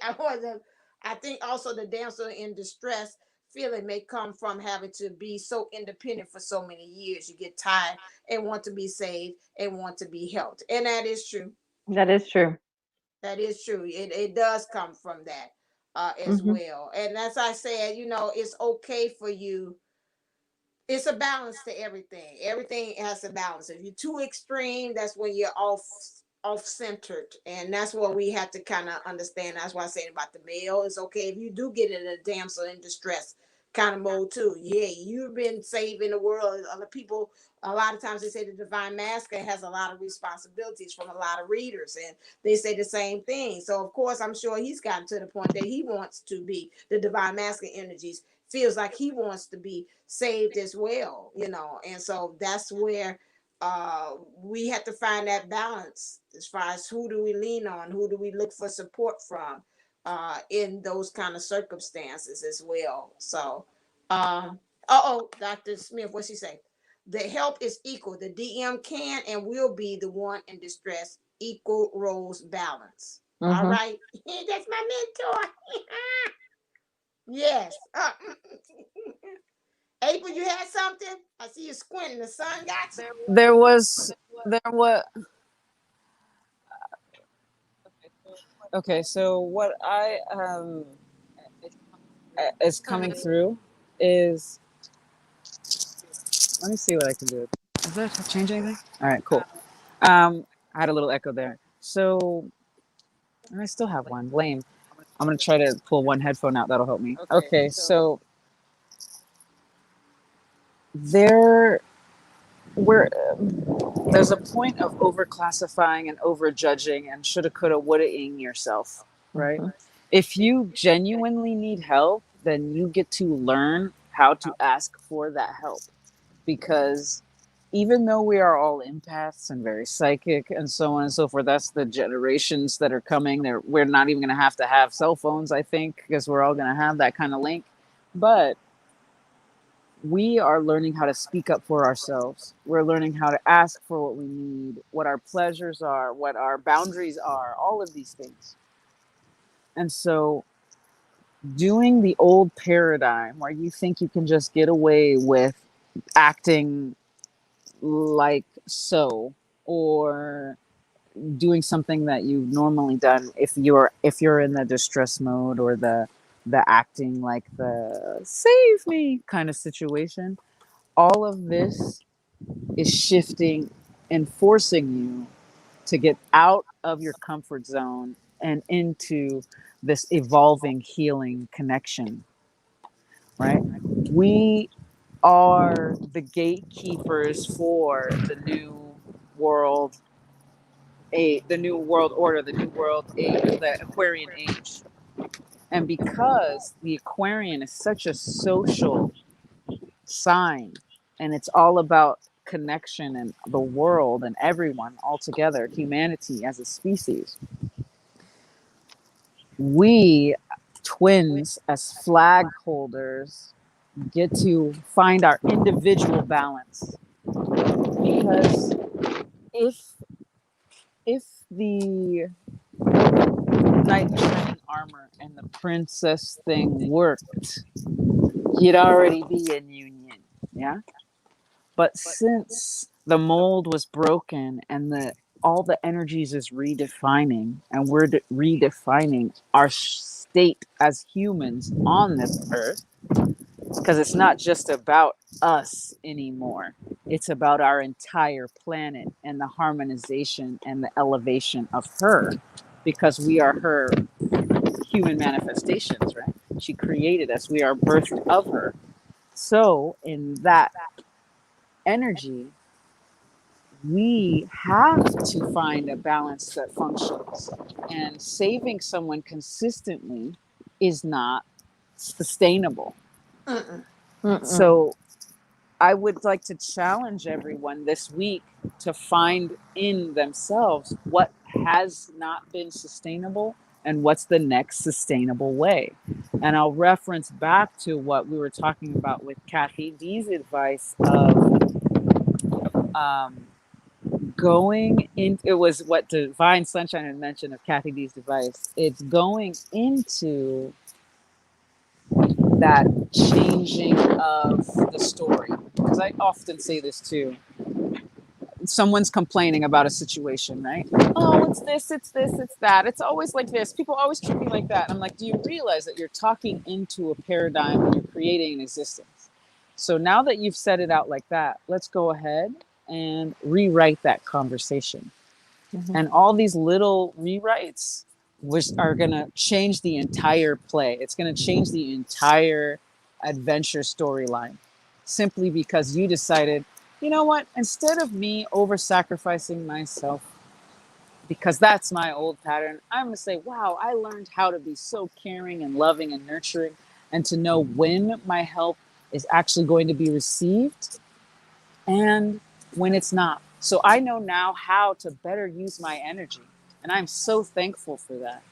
I think also the damsel in distress feeling may come from having to be so independent for so many years. You get tired and want to be saved and want to be helped. And that is true.
That is true.
That is true. It does come from that as
Hmm.
well. And as I said, it's okay for you. It's a balance to everything. Everything has a balance. If you're too extreme, that's when you're off centered, and that's what we have to kind of understand. That's why I said about the male. It's okay if you do get in a damsel in distress kind of mode too. Yeah, you've been saving the world. Other people, a lot of times they say the divine masculine has a lot of responsibilities from a lot of readers, and they say the same thing. So of course, I'm sure he's gotten to the point that he wants to be the divine masculine energies feels like he wants to be saved as well, and so that's where we have to find that balance as far as who do we lean on, who do we look for support from in those kind of circumstances as well. So Dr. Smith, what's he say? The help is equal. The DM can and will be the one in distress. Equal roles balance. All right. That's my mentor. Yes. April, you had something? I see you squinting. The sun got you.
There was. Okay, so what I is coming through is, let me see what I can do. Does that change anything? All right, cool. I had a little echo there. So, and I still have one. Lame. I'm gonna try to pull one headphone out. That'll help me. Okay, so there's a point of overclassifying and overjudging and shoulda, coulda, woulda-ing yourself, right? If you genuinely need help, then you get to learn how to ask for that help. Because even though we are all empaths and very psychic and so on and so forth, that's the generations that are coming. We're not even going to have cell phones, I think, because we're all going to have that kind of link. But we are learning how to speak up for ourselves. We're learning how to ask for what we need, what our pleasures are, what our boundaries are, all of these things. And so doing the old paradigm where you think you can just get away with acting like so, or doing something that you've normally done if you're in the distress mode, or the acting like the save me kind of situation, all of this is shifting and forcing you to get out of your comfort zone and into this evolving healing connection, right? We are the gatekeepers for the new world the new world order, the new world age, the Aquarian age. And because the Aquarian is such a social sign, and it's all about connection and the world and everyone all together, humanity as a species, we twins as flag holders get to find our individual balance. Because if the knight in shining armor and the princess thing worked, you'd already be in union, yeah? But since the mold was broken and all the energies is redefining, and we're redefining our state as humans on this earth, because it's not just about us anymore. It's about our entire planet and the harmonization and the elevation of her, because we are her human manifestations, right? She created us. We are birthed of her. So in that energy, we have to find a balance that functions. And saving someone consistently is not sustainable. So I would like to challenge everyone this week to find in themselves what has not been sustainable and what's the next sustainable way. And I'll reference back to what we were talking about with Kathy D's advice of going in. It was what Divine Sunshine had mentioned of Kathy D's device. It's going into that changing of the story. Because I often say this too. Someone's complaining about a situation, right? Oh, it's this, it's that. It's always like this. People always treat me like that. I'm like, do you realize that you're talking into a paradigm and you're creating an existence? So now that you've said it out like that, let's go ahead and rewrite that conversation. And all these little rewrites are going to change the entire play. It's going to change the entire adventure storyline, simply because you decided, you know what, instead of me over sacrificing myself, because that's my old pattern, I'm going to say, wow, I learned how to be so caring and loving and nurturing. and to know when my help is actually going to be received and when it's not. So I know now how to better use my energy. And I'm so thankful for that.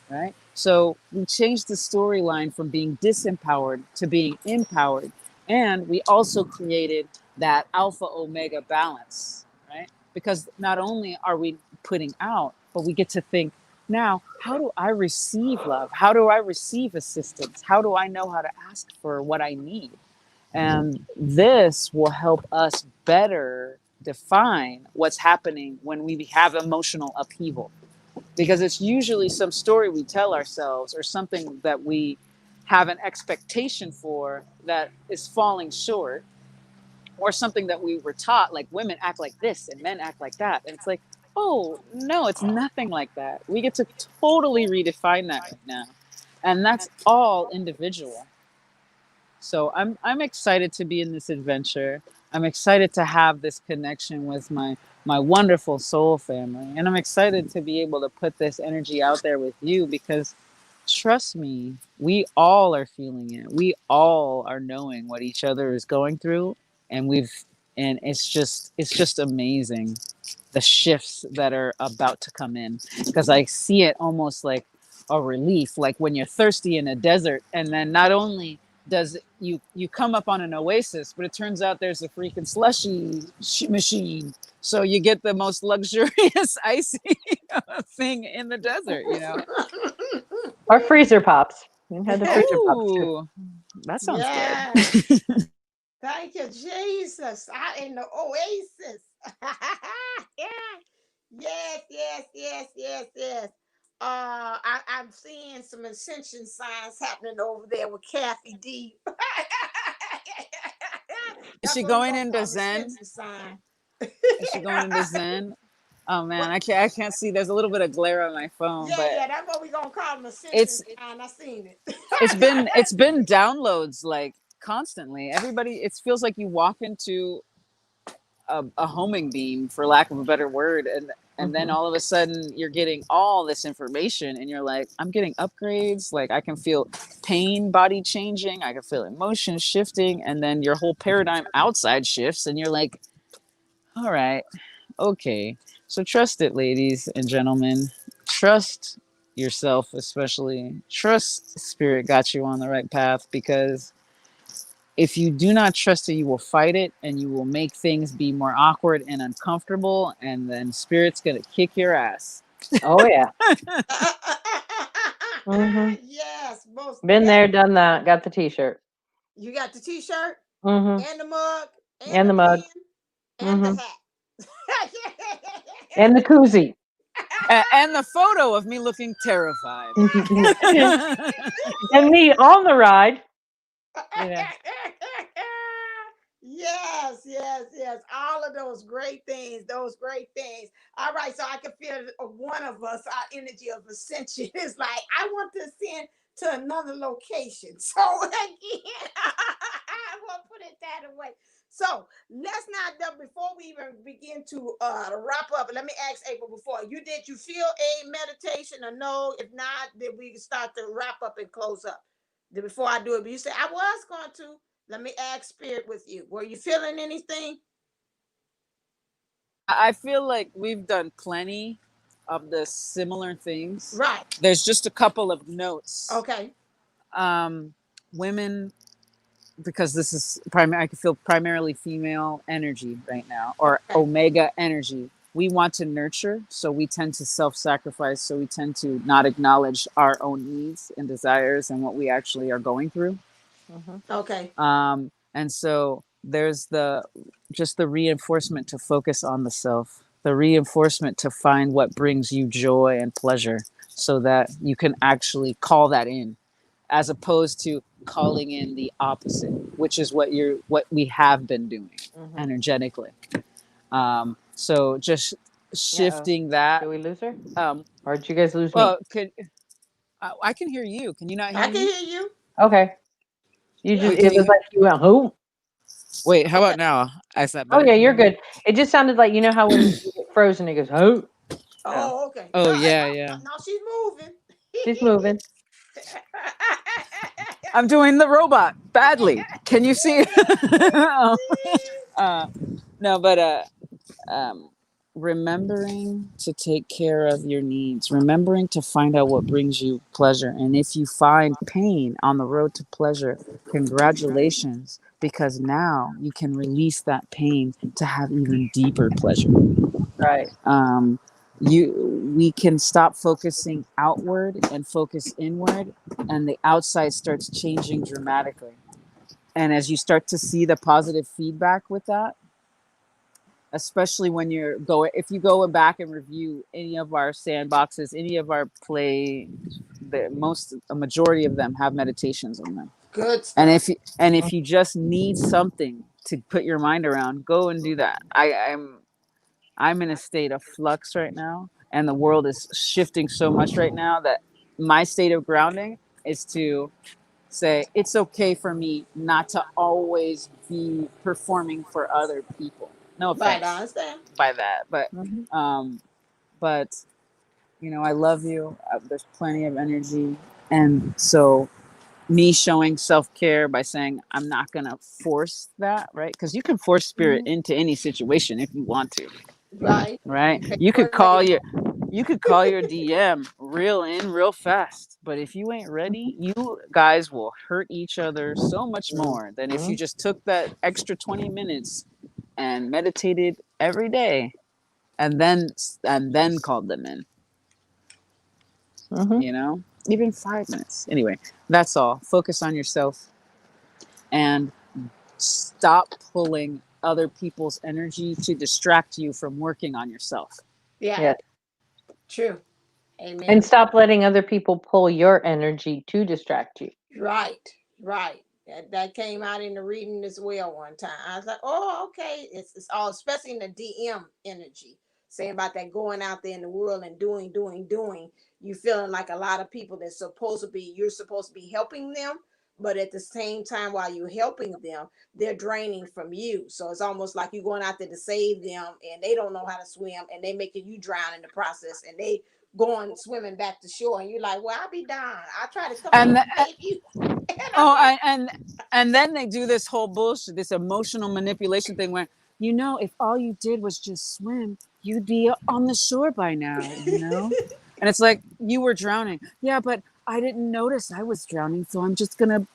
Right? So we changed the storyline from being disempowered to being empowered. And we also created that alpha omega balance, right? Because not only are we putting out, but we get to think now, how do I receive love? How do I receive assistance? How do I know how to ask for what I need? And this will help us better define what's happening when we have emotional upheaval, because it's usually some story we tell ourselves or something that we have an expectation for that is falling short, or something that we were taught, like women act like this and men act like that. And it's like, oh, no, it's nothing like that. We get to totally redefine that right now. And that's all individual. So I'm excited to be in this adventure. I'm excited to have this connection with my wonderful soul family, and I'm excited to be able to put this energy out there with you, because trust me, we all are feeling it. We all are knowing what each other is going through, and it's just amazing, the shifts that are about to come in, because I see it almost like a relief, like when you're thirsty in a desert, and then not only does you come up on an oasis, but it turns out there's a freaking slushy machine, so you get the most luxurious icy thing in the desert,
Or freezer pops. You had the freezer pops too.
Ooh, that sounds
Yes.
good.
Thank you, Jesus. Out in the oasis. Yeah. Yes, yes, yes, yes, yes. I'm seeing some ascension signs happening over there with Kathy D.
Is
That's
she
what we're
going
gonna
into
call
Zen?
ascension sign.
Is she going into Zen? Oh man, I can't see. There's a little bit of glare on my phone,
Yeah,
but
yeah, that's what we're gonna call them ascension
it's
sign. I seen it.
it's been downloads like constantly. Everybody, it feels like you walk into a homing beam, for lack of a better word, and then all of a sudden you're getting all this information, and you're like, I'm getting upgrades. Like I can feel pain body changing, I can feel emotion shifting, and then your whole paradigm outside shifts, and you're like, all right, okay. So trust it, ladies and gentlemen. Trust yourself, especially. Trust spirit got you on the right path, because if you do not trust it, you will fight it, and you will make things be more awkward and uncomfortable, and then spirit's gonna kick your ass.
Oh yeah. Mm-hmm.
Yes, most
Been there,
definitely.
done that. Got the T-shirt.
You got the t-shirt
Mm-hmm.
and the mug and
And
the
the mug.
pen and the
Mm-hmm.
hat.
And the koozie.
And the photo of me looking terrified.
And me on the ride. You know.
Yes, yes, yes. All of those great things, those great things. All right, so I can feel one of us, our energy of ascension is like, I want to ascend to another location. So again, I will put it that way. So let's not, before we even begin to wrap up, let me ask April before did you feel a meditation or no? If not, then we can start to wrap up and close up. Before I do it, but you said I was going to. Let me ask spirit with you. Were you feeling anything?
I feel like we've done plenty of the similar things.
Right.
There's just a couple of notes.
Okay.
Women, because this is primary, I can feel primarily female energy right now, or
Okay.
omega energy. We want to nurture, so we tend to self-sacrifice, so we tend to not acknowledge our own needs and desires and what we actually are going through.
Okay.
And so there's the reinforcement to focus on the self, the reinforcement to find what brings you joy and pleasure, so that you can actually call that in, as opposed to calling in the opposite, which is what we have been doing energetically. So just shifting that.
Did we lose her?
Or
did you guys lose me?
Well, I can hear you. Can you not hear me?
I can hear you.
Okay. You just, it was like you went, who?
Wait, how about now? Is that
Oh
better?
yeah, you're good. It just sounded like, you know how when you get frozen, it goes, who?
Oh, okay.
Oh,
No,
yeah.
no, she's moving.
She's moving.
I'm doing the robot badly. Can you see? No, but remembering to take care of your needs, remembering to find out what brings you pleasure. And if you find pain on the road to pleasure, congratulations, because now you can release that pain to have even deeper pleasure.
Right.
We can stop focusing outward and focus inward, and the outside starts changing dramatically. And as you start to see the positive feedback with that, especially when if you go back and review any of our sandboxes, any of our play, a majority of them have meditations in them.
Good stuff.
And if you just need something to put your mind around, go and do that. I'm in a state of flux right now, and the world is shifting so much right now that my state of grounding is to say it's okay for me not to always be performing for other people. No offense
Right, I understand.
by that, but I love you. There's plenty of energy, and so me showing self-care by saying I'm not gonna force that, right? Because you can force spirit into any situation if you want to,
Right.
right? You could call your DM real fast, but if you ain't ready, you guys will hurt each other so much more than if you just took that extra 20 minutes and meditated every day and then called them in. Even 5 minutes. Anyway, that's all. Focus on yourself and stop pulling other people's energy to distract you from working on yourself.
Yeah. True. Amen.
And stop letting other people pull your energy to distract you.
Right. That came out in the reading as well one time. I was like, oh, okay. It's all, especially in the DM energy, saying about that going out there in the world and doing. You feeling like a lot of people you're supposed to be helping them, but at the same time, while you're helping them, they're draining from you. So it's almost like you're going out there to save them, and they don't know how to swim, and they making you drown in the process, and they going swimming back to shore, and you're like, well, I'll be darned. I try to come and save you.
And then they do this whole bullshit, this emotional manipulation thing where, if all you did was just swim, you'd be on the shore by now, And it's like, you were drowning. Yeah, but I didn't notice I was drowning, so I'm just going to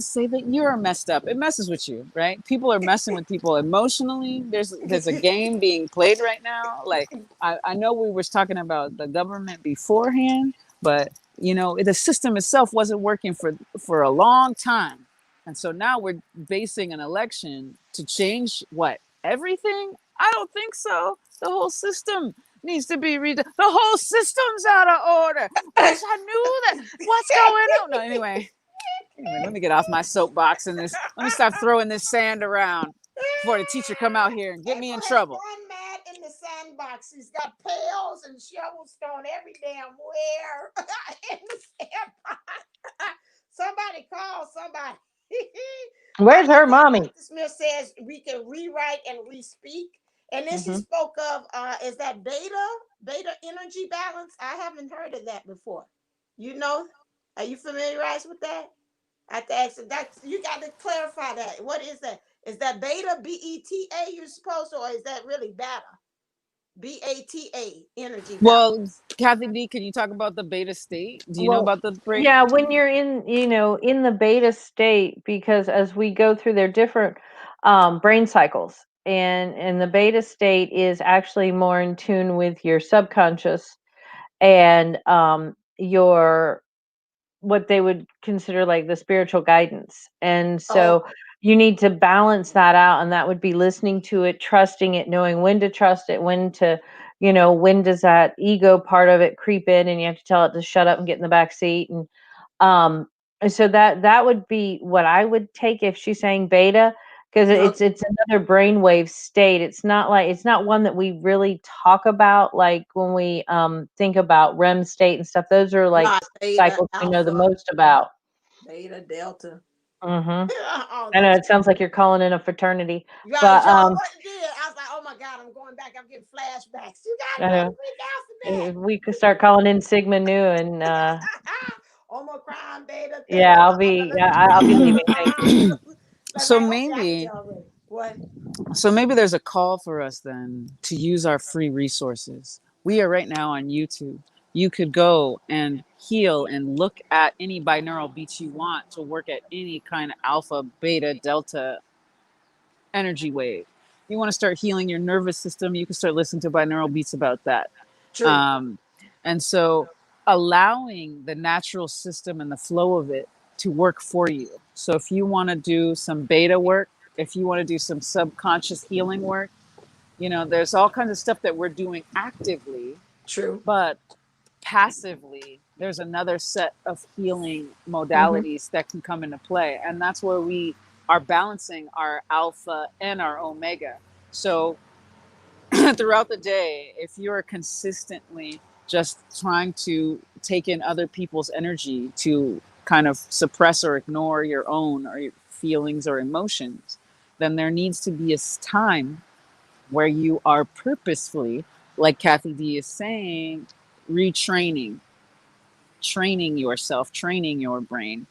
say that you're messed up. It messes with you, right? People are messing with people emotionally. There's a game being played right now. Like, I know we were talking about the government beforehand, but the system itself wasn't working for a long time. And so now we're basing an election to change what? Everything? I don't think so. The whole system needs to be redone. The whole system's out of order. I knew that. What's going on? No, anyway, let me get off my soapbox and let me stop throwing this sand around before the teacher come out here and get me in trouble.
One mad in the sandbox. He's got pails and shovels thrown every damn where in the sandbox. Somebody call somebody.
Where's her mommy?
Smith says we can rewrite and re-speak. And then she spoke of, is that beta energy balance? I haven't heard of that before. Are you familiarized with that? I have to ask you got to clarify that. What is that? Is that beta, BETA you're supposed to, or is that really beta? BATA energy balance.
Well, Kathy D, can you talk about the beta state? Do you know about the break?
Yeah, when you're in the beta state, because as we go through their different brain cycles, and the beta state is actually more in tune with your subconscious and your what they would consider like the spiritual guidance. And so you need to balance that out, and that would be listening to it, trusting it, knowing when to trust it, when to, when does that ego part of it creep in and you have to tell it to shut up and get in the back seat. And so that would be what I would take if she's saying beta, because it's another brainwave state. It's not one that we really talk about, like when we think about REM state and stuff. Those are like cycles we know the most about.
Beta, delta.
I know it sounds like you're calling in a fraternity,
right,
but
I was like, oh my God, I'm going back. I'm getting flashbacks. You gotta
we could start calling in Sigma Nu and
Omicron on, Data.
Yeah, I'll be leaving. Thank you.
Like,
So
okay, I can
maybe
tell already. What?
there's a call for us then to use our free resources. We are right now on YouTube. You could go and heal and look at any binaural beats you want to work at any kind of alpha, beta, delta energy wave. You want to start healing your nervous system, you can start listening to binaural beats about that.
True.
Um, and so allowing the natural system and the flow of it to work for you. So if you want to do some beta work, if you want to do some subconscious healing work, there's all kinds of stuff that we're doing actively,
True.
but passively, there's another set of healing
Mm-hmm.
modalities that can come into play. And that's where we are balancing our alpha and our omega. So throughout the day, if you're consistently just trying to take in other people's energy to kind of suppress or ignore your own or your feelings or emotions, then there needs to be a time where you are purposefully, like Kathy D is saying, retraining, training yourself, training your brain.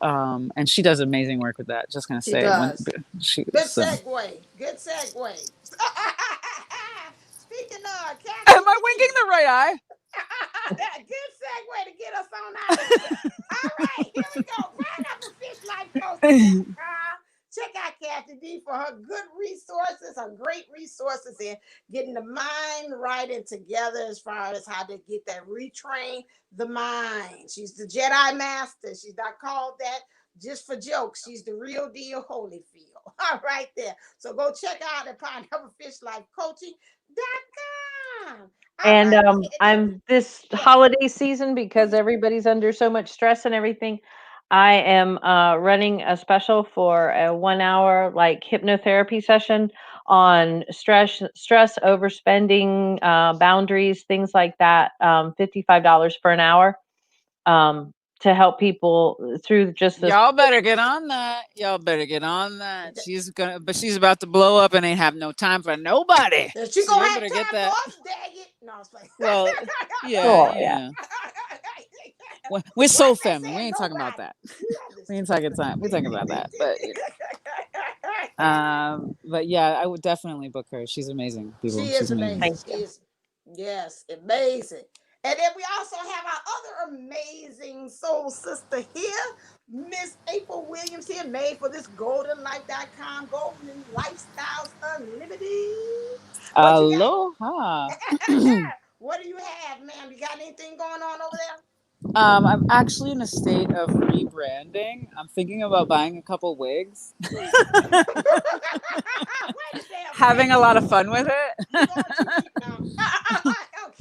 And she does amazing work with that. Just gonna
She
say, when
does.
she,
Good
so.
segue. Good segue. Speaking of
Am
Kathy
I
D.
winking the right eye?
Good segue to get us on out of here. All right, here we go. Pineapple Fish Life Coaching. Check out Kathy D for her good resources, her great resources in getting the mind right and together as far as how to get that retrain the mind. She's the Jedi Master. She's not called that just for jokes. She's the real deal Holyfield. All right there. So go check out at Pineapple Fish Life Coaching.com.
And
All right.
I'm this
Yes.
holiday season, because everybody's under so much stress and everything. I am running a special for a 1 hour like hypnotherapy session on stress, overspending, boundaries, things like that. $55 for an hour, to help people through just this.
Y'all better get on that. She's about to blow up and ain't have no time for nobody.
She
So
gonna
you
have
better
time
get
for
that.
us, dang it. No, I was playing.
Well,
Oh, yeah.
yeah. We're soul
Like I
family. We
said,
ain't talking about
nobody.
that.
You
We ain't
understand.
talking time. We talking about that. But yeah, I would definitely book her. She's amazing, people.
She
She's
is
amazing.
amazing.
Thank
She
you.
is, yes, amazing. And then we also have our other amazing soul sister here, Miss April Williams here, made for this goldenlife.com, Golden Lifestyles Unlimited. What you got?
Aloha.
What do you have, ma'am? You got anything going on over there?
I'm actually in a state of rebranding. I'm thinking about buying a couple wigs.
Wait a damn
Having a
second.
lot of fun with it.
You going too deep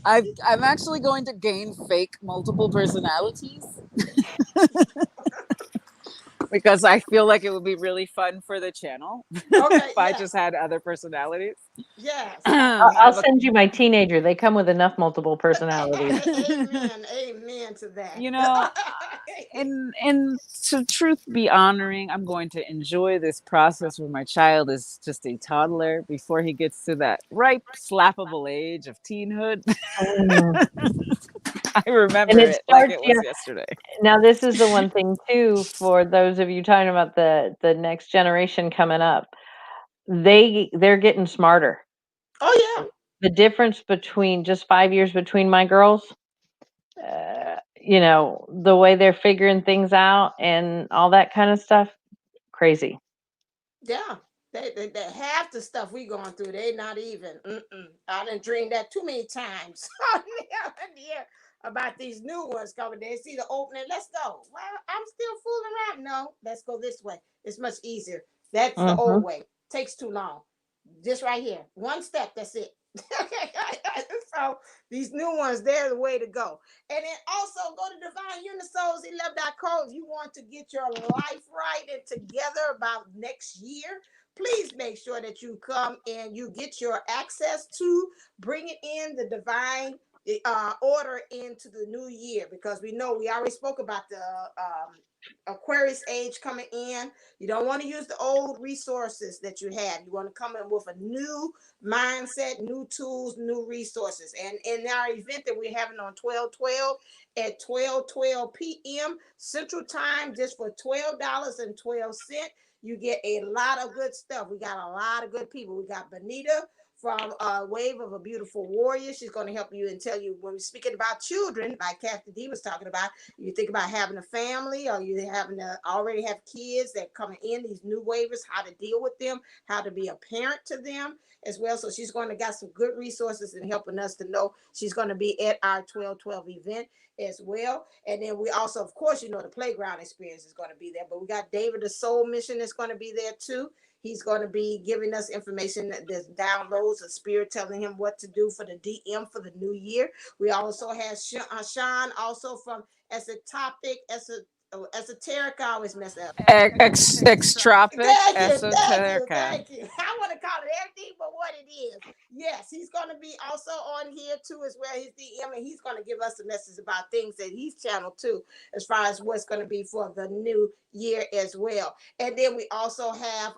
now.
I'm actually going to gain fake multiple personalities because I feel like it would be really fun for the channel
Okay,
if I
yeah.
just had other personalities.
Yes.
I
I'll
have a,
send you my teenager. They come with enough multiple personalities.
Amen. Amen to that.
you know, and to truth be honoring, I'm going to enjoy this process where my child is just a toddler before he gets to that ripe, slappable age of teenhood.
Mm.
I remember
And it
it like
starts,
it
yeah.
was yesterday.
Now, this is the one thing too, for those of you talking about the next generation coming up. They're getting smarter.
Oh yeah.
The difference between just 5 years between my girls, the way they're figuring things out and all that kind of stuff, crazy.
Yeah. They half the stuff we going through, they not even. I done dreamed that too many times. Yeah, about these new ones coming. They see the opening. Let's go. Well, I'm still fooling around. No, let's go this way. It's much easier. That's the
Hmm.
old way. Takes too long. Just right here. One step. That's it. So these new ones, they're the way to go. And then also go to divineunisoul's11.co if you want to get your life right and together about next year. Please make sure that you come and you get your access to bringing in the divine order into the new year, because we know we already spoke about the Aquarius age coming in. You don't want to use the old resources that you have. You want to come in with a new mindset, new tools, new resources. And in our event that we're having on 12/12 at 12:12 p.m. Central Time, just for $12.12, you get a lot of good stuff. We got a lot of good people. We got Benita from Wave of a Beautiful Warrior. She's going to help you and tell you, when we're speaking about children, like Kathy D was talking about, you think about having a family, or you having to already have kids that coming in, these new waivers, how to deal with them, how to be a parent to them as well. So she's going to got some good resources in helping us to know. She's going to be at our 12/12 event as well. And then we also, of course, the playground experience is going to be there, but we got David the Soul Mission that's going to be there too. He's going to be giving us information that there's downloads of spirit telling him what to do for the DM for the new year. We also have Sean also from Esoteric. I always mess up.
Extropic, esoterica.
Thank you. I want to call it everything but what it is. Yes, he's going to be also on here too as well. He's DM, and he's going to give us a message about things that he's channeled too, as far as what's going to be for the new year as well. And then we also have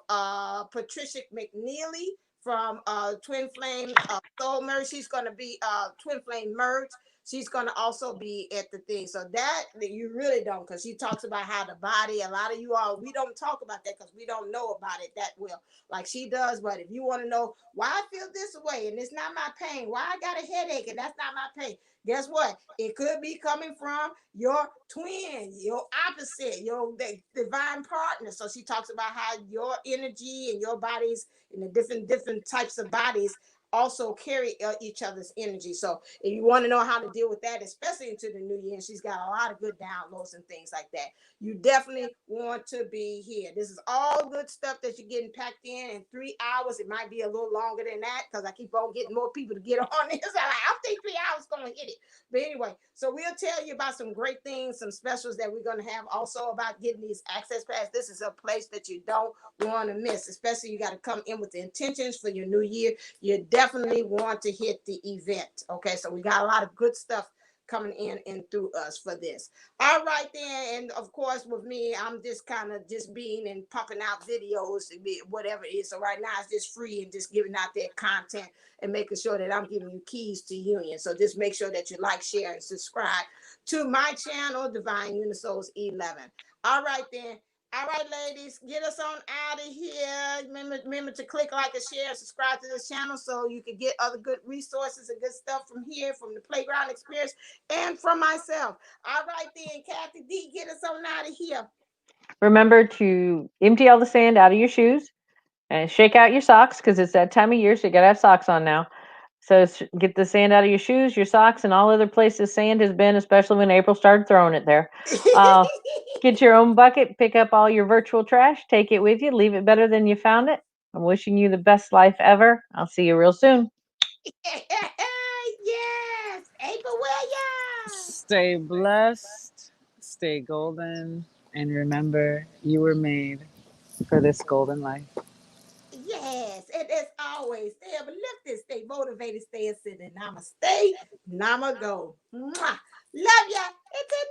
Patricia McNeely from Twin Flame Soul Merge. She's going to be Twin Flame Merge. She's going to also be at the thing. So that you really don't, because she talks about how the body, a lot of you all, we don't talk about that because we don't know about it that well like she does. But if you want to know why I feel this way and it's not my pain, why I got a headache and that's not my pain, guess what? It could be coming from your twin, your opposite, your divine partner. So she talks about how your energy and your bodies and the different types of bodies also carry each other's energy. So if you want to know how to deal with that, especially into the new year, and she's got a lot of good downloads and things like that, you definitely want to be here. This is all good stuff that you're getting packed in 3 hours. It might be a little longer than that because I keep on getting more people to get on this. I think 3 hours going to hit it. But anyway, so we'll tell you about some great things, some specials that we're going to have also about getting these access pass. This is a place that you don't want to miss, especially you got to come in with the intentions for your new year. You definitely want to hit the event. Okay, so we got a lot of good stuff coming in and through us for this. All right then, and of course with me, I'm just kind of just being and pumping out videos, whatever it is. So right now it's just free and just giving out that content and making sure that I'm giving you keys to union. So just make sure that you like, share, and subscribe to my channel, Divine Unisouls 11. All right then. All right, ladies, get us on out of here. Remember to click like and share and subscribe to this channel so you can get other good resources and good stuff from here, from the playground experience, and from myself. All right, then, Kathy D, get us on out of here.
Remember to empty all the sand out of your shoes and shake out your socks because it's that time of year, so you got to have socks on now. So get the sand out of your shoes, your socks, and all other places sand has been, especially when April started throwing it there. Get your own bucket, pick up all your virtual trash, take it with you, leave it better than you found it. I'm wishing you the best life ever. I'll see you real soon.
Yes, April Williams.
Stay blessed, stay golden, and remember you were made for this golden life.
Yes, and as always, stay uplifted, stay motivated, stay ascended. Namaste, Nama go. Mwah. Love ya. Until